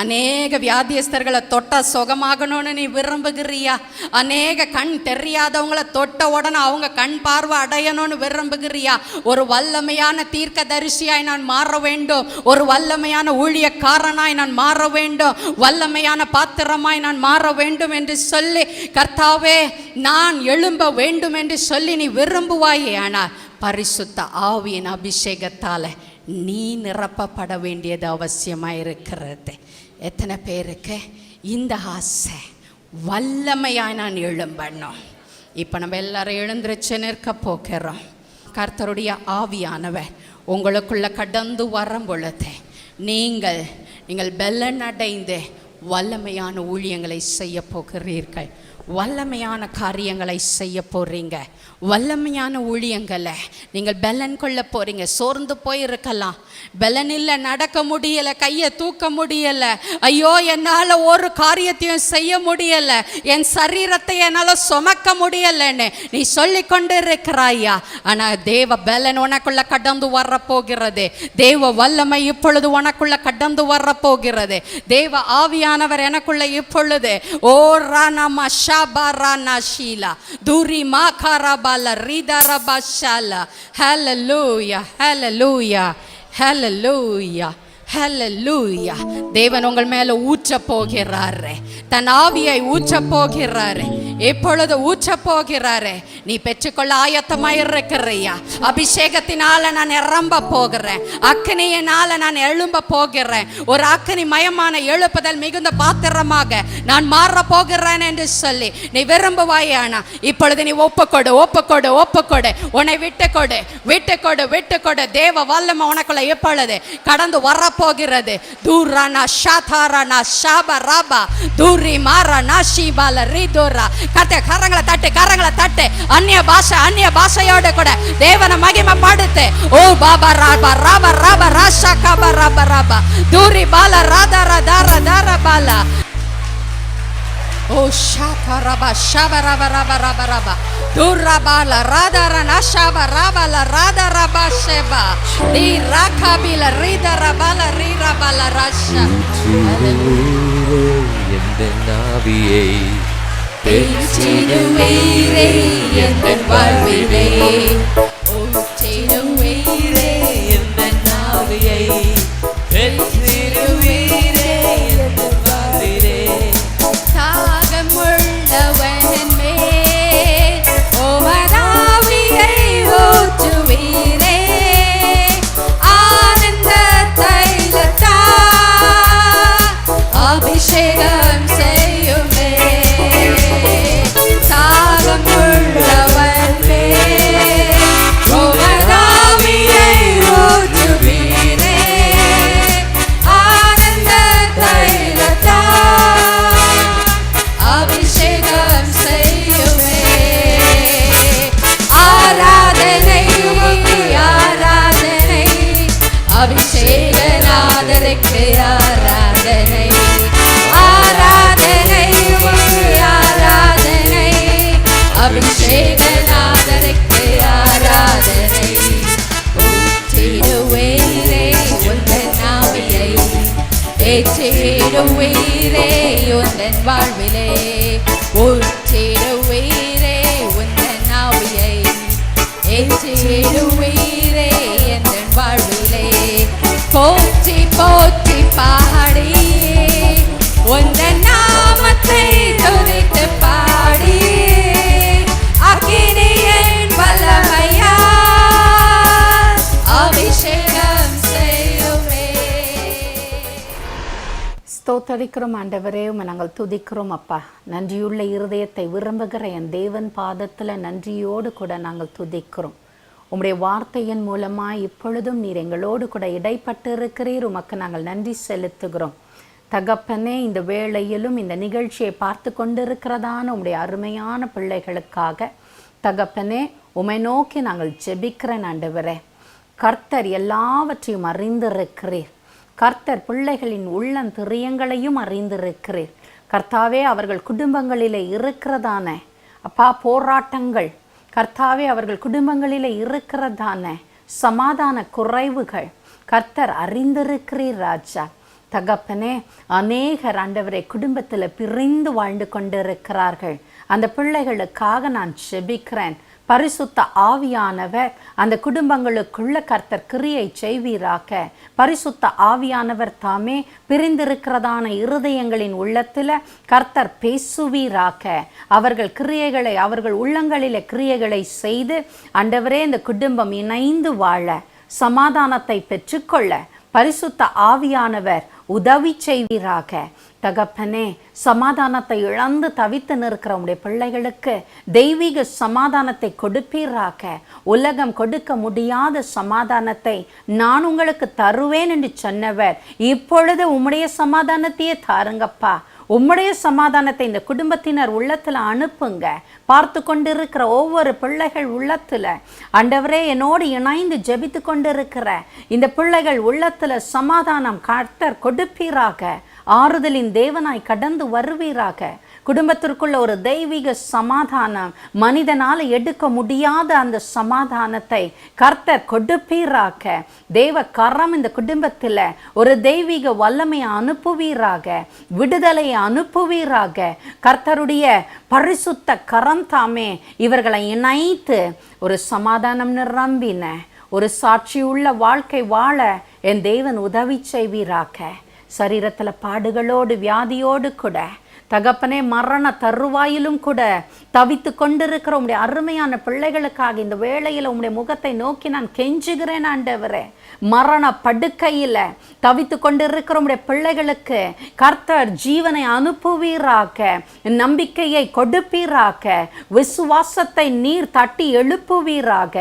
Speaker 3: அநேக வியாதியஸ்தர்களை தொட்டா சுகமாகணும்னு நீ விரும்புகிறியா? அநேக கண் தெரியாதவங்களை தொட்ட உடனே அவங்க கண் பார்வை அடையணும்னு விரும்புகிறியா? ஒரு வல்லமையான தீர்க்கதரிசியாய் நான் மாற வேண்டும், ஒரு வல்லமையான ஊழியக்காரனாய் நான் மாற வேண்டும், வல்லமையான பாத்திரமாய் நான் மாற வேண்டும் என்று சொல்லி கர்த்தாவே நான் எழும்ப வேண்டும் என்று சொல்லி நீ விரும்புவாயே. ஆனால் பரிசுத்த ஆவியின் அபிஷேகத்தால் நீ நிரப்பப்பட வேண்டியது அவசியமாக இருக்கிறது. எத்தனை பேருக்கு இந்த ஆசை? வல்லமையாய் நான் எழும்பணும். இப்போ நம்ம எல்லாரும் எழுந்திருச்சு நிற்க போகிறோம். கர்த்தருடைய ஆவியானவர் உங்களுக்குள்ள கடந்து வரும் பொழுது நீங்கள் பெலன் அடைந்து வல்லமையான ஊழியங்களை செய்ய போகிறீர்கள். வல்லமையான காரியங்களை செய்ய போகிறீங்க. வல்லமையான ஊழியங்களை நீங்கள் பெலன் கொள்ள போகிறீங்க. சோர்ந்து போயிருக்கலாம், பெலன் இல்லை, நடக்க முடியலை, கையை தூக்க முடியலை, ஐயோ என்னால் ஒரு காரியத்தையும் செய்ய முடியலை, என் சரீரத்தை என்னால் சுமக்க முடியலைன்னு நீ சொல்லி கொண்டு இருக்கிறாயா. ஆனால் தேவ பெலன் உனக்குள்ள கடந்து வர போகிறது. தேவ வல்லமை இப்பொழுது உனக்குள்ள கடந்து வர போகிறது. தேவ ஆவியானவர் எனக்குள்ள இப்பொழுது ஓ ரானா ஷாபாரானா ஷீலா தூரி மாகாராபால ரீதாரபாஷாலா. ஹல்லேலூயா, ஹல்லேலூயா, ஹல்லேலூயா, ஹல்லேலூயா. தேவன் உங்கள் மேல ஊற்ற போகிறாரு, தன் ஆவியை ஊற்ற போகிறாரு, இப்பொழுது ஊற்ற போகிறாரு. நீ பெற்றுக்கொள்ள ஆயத்தமாயிருக்கிறியா? அபிஷேகத்தினால நான் நிரம்ப போகிறேன், அக்கினியினால நான் எழும்ப போகிறேன், ஒரு அக்கினி மயமான எழுப்புதல் மிகுந்த பாத்திரமாக நான் மாற போகிறேன் என்று சொல்லி நீ விரும்புவாயானா இப்பொழுது நீ ஒப்புக்கொடு, ஒப்புக்கொடு, ஒப்புக்கொடு. உன்னை விட்டுக்கொடு, விட்டுக்கொடு, விட்டுக்கொடு. தேவ வல்லமை உனக்குள்ள இப்பொழுது கடந்து வரப்போகிறது. தூரானா ஷாதாரானா ஷாபராபா தூரி மாரானா ஷீபால ரீதோரா. கர்த்தர் கரங்களை தட்டு, கரங்களை தட்டு. அந்நிய பாஷையோட கூட தேவனை மகிமைப்படுத்து. ஓ பாபா ராபா ராபா ராபா ராஷா காபா ராபா ராபா தூரி பால ராதா ராதா ராதா பாலா. ஓ ஷாபா ராபா ஷாபா ராபா ராபா ராபா ராபா தூரா பால ராதா ரானா ஷாபா ராபா ல ராதா ராபா ஷேபா தி ராகாபில ரீதா ராபால ரீரா பால ராஷா.
Speaker 1: எந்த நாவியை
Speaker 3: தேற்றிடுவீரே எந்தன் வாழ்விலே, ஊற்றிடுவீரே எந்தன் ஆவியை, தேற்றிடுவீரே எந்தன் வாழ்விலே. தாகமுள்ளவன் மேல் உமது ஆவியை ஊற்றுவீரே, ஆனந்த தைலத்தால் அபிஷேகம் செய்யுமே. தாகமுள்ளவன் மேல் உமது ஆவியை ஊற்றுவீரே, ஆனந்த தைலத்தால் அபிஷேகம் செய்யுமே. ஆராதனை, ஆராதனை, அபிஷேகநாதருக்கு ஆராதனை, ஆராதனை, ஆராதனை, அபிஷேகநாதருக்கு ஆராதனை. ஊற்றிடுவீரே உந்தன் ஆவியை, ஏற்றிடுவீரே உந்தன் வாழ்விலே, ஊற்றிடுவீரே உந்தன் ஆவியை, ஏற்றிடுவீரே எந்தன் வாழ்விலே. போற்றி போற்றி பாடி உந்தன் நாமத்தை துதித்து பாடி அக்கினியின் வல்லமையால் அபிஷேகம் செய்யுமே.
Speaker 5: ஸ்தோத்தரிக்கிறோம் ஆண்டவரே, உம்மை நாங்கள் துதிக்கிறோம் அப்பா. நன்றியுள்ள இருதயத்தை விரும்புகிற என் தேவன் பாதத்தில் நன்றியோடு கூட நாங்கள் துதிக்கிறோம். உம்முடைய வார்த்தையின் மூலமாக இப்பொழுதும் நீர் எங்களோடு கூட இடைப்பட்டு இருக்கிறீர். உமக்கு நாங்கள் நன்றி செலுத்துகிறோம் தகப்பனே. இந்த வேளையிலும் இந்த நிகழ்ச்சியை பார்த்து கொண்டிருக்கிறதான உம்முடைய அருமையான பிள்ளைகளுக்காக தகப்பனே உம்மை நோக்கி நாங்கள் ஜெபிக்கிறேன் ஆண்டவரே. கர்த்தர் எல்லாவற்றையும் அறிந்திருக்கிறீர். கர்த்தர் பிள்ளைகளின் உள்ளந்திரியங்களையும் அறிந்திருக்கிறீர். கர்த்தாவே, அவர்கள் குடும்பங்களிலே இருக்கிறதான அப்பா போராட்டங்கள், கர்த்தாவே அவர்கள் குடும்பங்களிலே இருக்கிறதான சமாதான குறைவுகள் கர்த்தர் அறிந்திருக்கிறீர் ராஜா. தகப்பனே, அநேகர் ஆண்டவரே குடும்பத்தில் பிரிந்து வாழ்ந்து கொண்டிருக்கிறார்கள். அந்த பிள்ளைகளுக்காக நான் ஜெபிக்கிறேன். பரிசுத்த ஆவியானவர் அந்த குடும்பங்களுக்குள்ள கர்த்தர் கிரியை செய்வீராக. பரிசுத்த ஆவியானவர் தாமே பிரிந்திருக்கிறதான இருதயங்களின் உள்ளத்தில் கர்த்தர் பேசுவீராக. அவர்கள் கிரியைகளை, அவர்கள் உள்ளங்களிலே கிரியைகளை செய்து ஆண்டவரே இந்த குடும்பம் இணைந்து வாழ, சமாதானத்தை பெற்றுக்கொள்ள பரிசுத்த ஆவியானவர் உதவி செய்வீராக. தகப்பனே, சமாதானத்தை இழந்து தவித்து நிற்கிற உடைய பிள்ளைகளுக்கு தெய்வீக சமாதானத்தை கொடுப்பீராக. உலகம் கொடுக்க முடியாத சமாதானத்தை நான் உங்களுக்கு தருவேன் என்று சொன்னவர், இப்பொழுது உம்முடைய சமாதானத்தையே தாருங்கப்பா. உம்முடைய சமாதானத்தை இந்த குடும்பத்தினர் உள்ளத்துல அனுப்புங்க. பார்த்து கொண்டிருக்கிற ஒவ்வொரு பிள்ளைகள் உள்ளத்துல ஆண்டவரே, என்னோடு இணைந்து ஜெபித்து கொண்டிருக்கிற இந்த பிள்ளைகள் உள்ளத்துல சமாதானம் கர்த்தர் கொடுப்பீராக. ஆறுதலின் தேவனாய் கடந்து வருவீராக. குடும்பத்திற்குள்ள ஒரு தெய்வீக சமாதானம், மனிதனால் எடுக்க முடியாத அந்த சமாதானத்தை கர்த்தர் கொடுப்பீராக. தேவ கரம் இந்த குடும்பத்தில் ஒரு தெய்வீக வல்லமையை அனுப்புவீராக, விடுதலையை அனுப்புவீராக. கர்த்தருடைய பரிசுத்த கரம் தாமே இவர்களை இணைத்து ஒரு சமாதானம் நிரம்பின ஒரு சாட்சியுள்ள வாழ்க்கை வாழ என் தேவன் உதவி செய்வீராக. சரீரத்தில் பாடுகளோடு வியாதியோடு கூட தகப்பனே, மரண தருவாயிலும் கூட தவித்து கொண்டிருக்கிற உம்முடைய அருமையான பிள்ளைகளுக்காக இந்த வேளையில் உம்முடைய முகத்தை நோக்கி நான் கெஞ்சுகிறேன் ஆண்டவரே. மரண படுக்கையில் தவித்து கொண்டிருக்கிற உம்முடைய பிள்ளைகளுக்கு கர்த்தர் ஜீவனை அனுப்புவீராக, நம்பிக்கையை கொடுப்பீராக, விசுவாசத்தை நீர் தட்டி எழுப்புவீராக.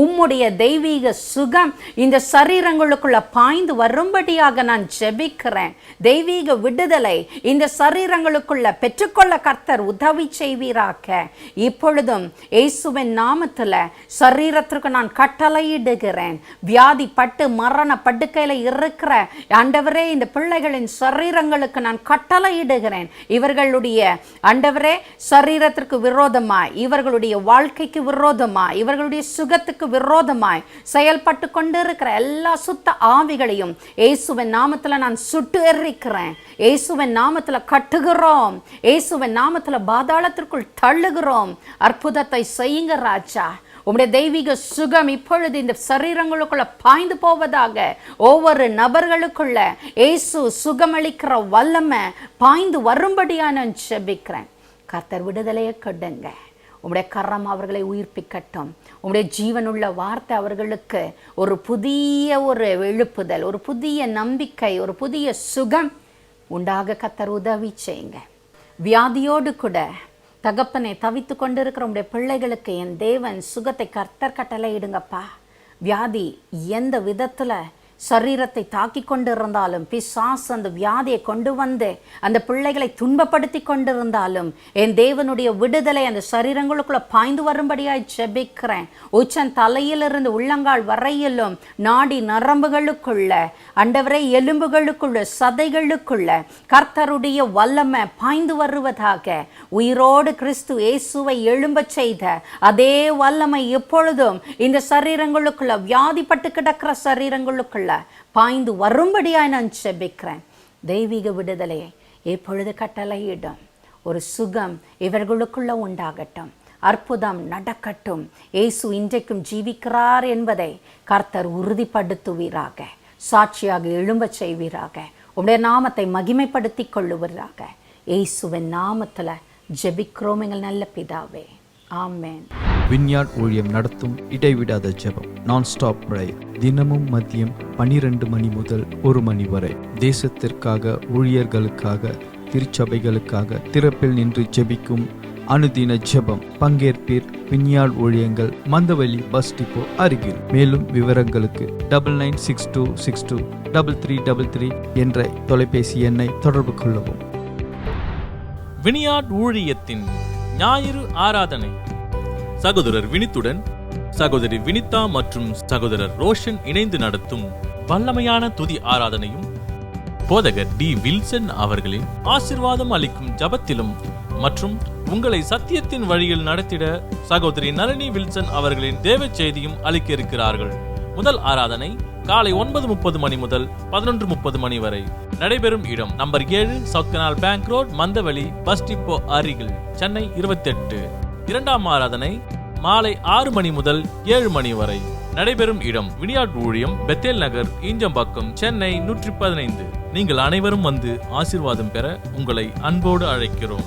Speaker 5: உம்முடைய தெய்வீக சுகம் இந்த சரீரங்களுக்குள்ள பாய்ந்து வரும்படியாக நான் ஜெபிக்கிறேன். தெய்வீக விடுதலை இந்த சரீரங்களுக்குள்ள பெற்றுக்கொள்ள கர்த்தர் உதவி செய்வீராக. இப்பொழுதும் இயேசுவின் நாமத்துல சரீரத்திற்கு நான் கட்டளையிடுகிறேன். வியாதி பட்டு மரண படுக்கையில இருக்கிற ஆண்டவரே, இந்த பிள்ளைகளின் சரீரங்களுக்கு நான் கட்டளையிடுகிறேன். இவர்களுடைய ஆண்டவரே சரீரத்திற்கு விரோதமாய், இவர்களுடைய வாழ்க்கைக்கு விரோதமாய், இவர்களுடைய சுகத்துக்கு விரோதமாய் செயல்பட்டு கொண்டிருக்கிற எல்லா சுத்த ஆவிகளையும் இயேசுவின் நாமத்துல நான் சுட்டு எரிக்கிறேன். இயேசுவின் நாமத்துல கட்டுகிறோம். இயேசுவின் நாமத்துல பாதாளத்திற்குள் தள்ளுகிறோம். அற்புதத்தை செய்யுங்க ராஜா. உம்முடைய தெய்வீக சுகம் இப்பொழுது இந்த சரீரங்களுக்குள்ள பாய்ந்து போவதாக. ஒவ்வொரு நபர்களுக்குள்ள இயேசு சுகமளிக்கிற வல்லமை பாய்ந்து வரும்படியா நான் ஜெபிக்கிறேன். கர்த்தர் விடுதலையை கொடுங்க. உம்முடைய கரம் அவர்களை உயிர்ப்பிக்கட்டும். உம்முடைய ஜீவனுள்ள வார்த்தை அவர்களுக்கு ஒரு புதிய ஒரு எழுப்புதல், ஒரு புதிய நம்பிக்கை, ஒரு புதிய சுகம் உண்டாக கர்த்தர் உதவி செய்யுங்க. வியாதியோடு கூட தகப்பனை தவித்து கொண்டிருக்கிற உடைய பிள்ளைகளுக்கு என் தேவன் சுகத்தை கர்த்தர் கட்டளையிடுங்கப்பா. வியாதி எந்த விதத்தில் சரீரத்தை தாக்கி கொண்டிருந்தாலும், பிசாசு அந்த வியாதியை கொண்டு வந்து அந்த பிள்ளைகளை துன்பப்படுத்தி கொண்டிருந்தாலும், என் தேவனுடைய விடுதலை அந்த சரீரங்களுக்குள்ள பாய்ந்து வரும்படியாய் ஜெபிக்கிறேன். உச்சன் தலையிலிருந்து உள்ளங்கால் வரையிலும் நாடி நரம்புகளுக்குள்ள ஆண்டவரே, எலும்புகளுக்குள்ள சதைகளுக்குள்ள கர்த்தருடைய வல்லமை பாய்ந்து வருவதாக. உயிரோடு கிறிஸ்து இயேசுவை எழும்பச் செய்த அதே வல்லமை எப்பொழுதும் இந்த சரீரங்களுக்குள்ள, வியாதிப்பட்டு கிடக்கிற சரீரங்களுக்குள்ள பாய்ந்து வரும்படியாய் நான் ஜெபிக்கிறேன். தெய்வீக விடுதலையை எப்பொழுது கட்டளையிடும். ஒரு சுகம் இவர்களுக்குள்ள உண்டாகட்டும். அற்புதம் நடக்கட்டும். இயேசு இன்றைக்கும் ஜீவிக்கிறார் என்பதை கர்த்தர் உறுதிப்படுத்துவீராக. சாட்சியாக எழும்பச் செய்வீராக. உம்முடைய நாமத்தை மகிமைப்படுத்தி கொள்ளுவீராக. இயேசுவின் நாமத்துல ஜெபிக்கிறோம் எங்கள் நல்ல பிதாவே, ஆமென்.
Speaker 6: விஞ்ஞான் ஊழியம் நடத்தும் இடைவிடாத ஜெபம், நான் ஸ்டாப் பிரேயர். தினமும் மதியம் 12 மணி முதல் 1 மணி வரை தேசத்திற்காக, ஊழியர்களுக்காக, திருச்சபைகளுக்காக திறப்பில் நின்று ஜெபிக்கும் அனுதின ஜெபம். பங்கேற்பீர். விஞ்ஞான் ஊழியங்கள், மந்தவெளி பஸ் டிப்போ அருகில். மேலும் விவரங்களுக்கு 9962623333 என்ற தொலைபேசி எண்ணை தொடர்பு கொள்ளவும்.
Speaker 7: விஞ்ஞான் ஊழியத்தின் ஞாயிறு ஆராதனை சகோதரர் வினித்துடன் சகோதரி வினிதா மற்றும் சகோதரர் ரோஷன் இணைந்து நடத்தும் வல்லமையான துதி ஆராதனையும், போதகர் டி வில்சன் அவர்களின் ஆசீர்வாதம் அளிக்கும் ஜபத்திலும் மற்றும் உங்களை சத்தியத்தின் வழியில் நடத்திட சகோதரி நளினி வில்சன் அவர்களின் தேவ செய்தியும் அளிக்க இருக்கிறார்கள். முதல் ஆராதனை காலை 9:30 மணி முதல் 11:30 மணி வரை நடைபெறும் இடம் number 7 south canal bank road, Mandaveli bus depot அருகில், சென்னை 28. இரண்டாம் ஆராதனை மாலை 6 மணி முதல் 7 மணி வரை நடைபெறும் இடம் வினியாட் ஊழியம், பெத்தேல் நகர், ஈஞ்சம்பாக்கம், சென்னை 115. நீங்கள் அனைவரும் வந்து ஆசீர்வாதம் பெற உங்களை அன்போடு அழைக்கிறோம்.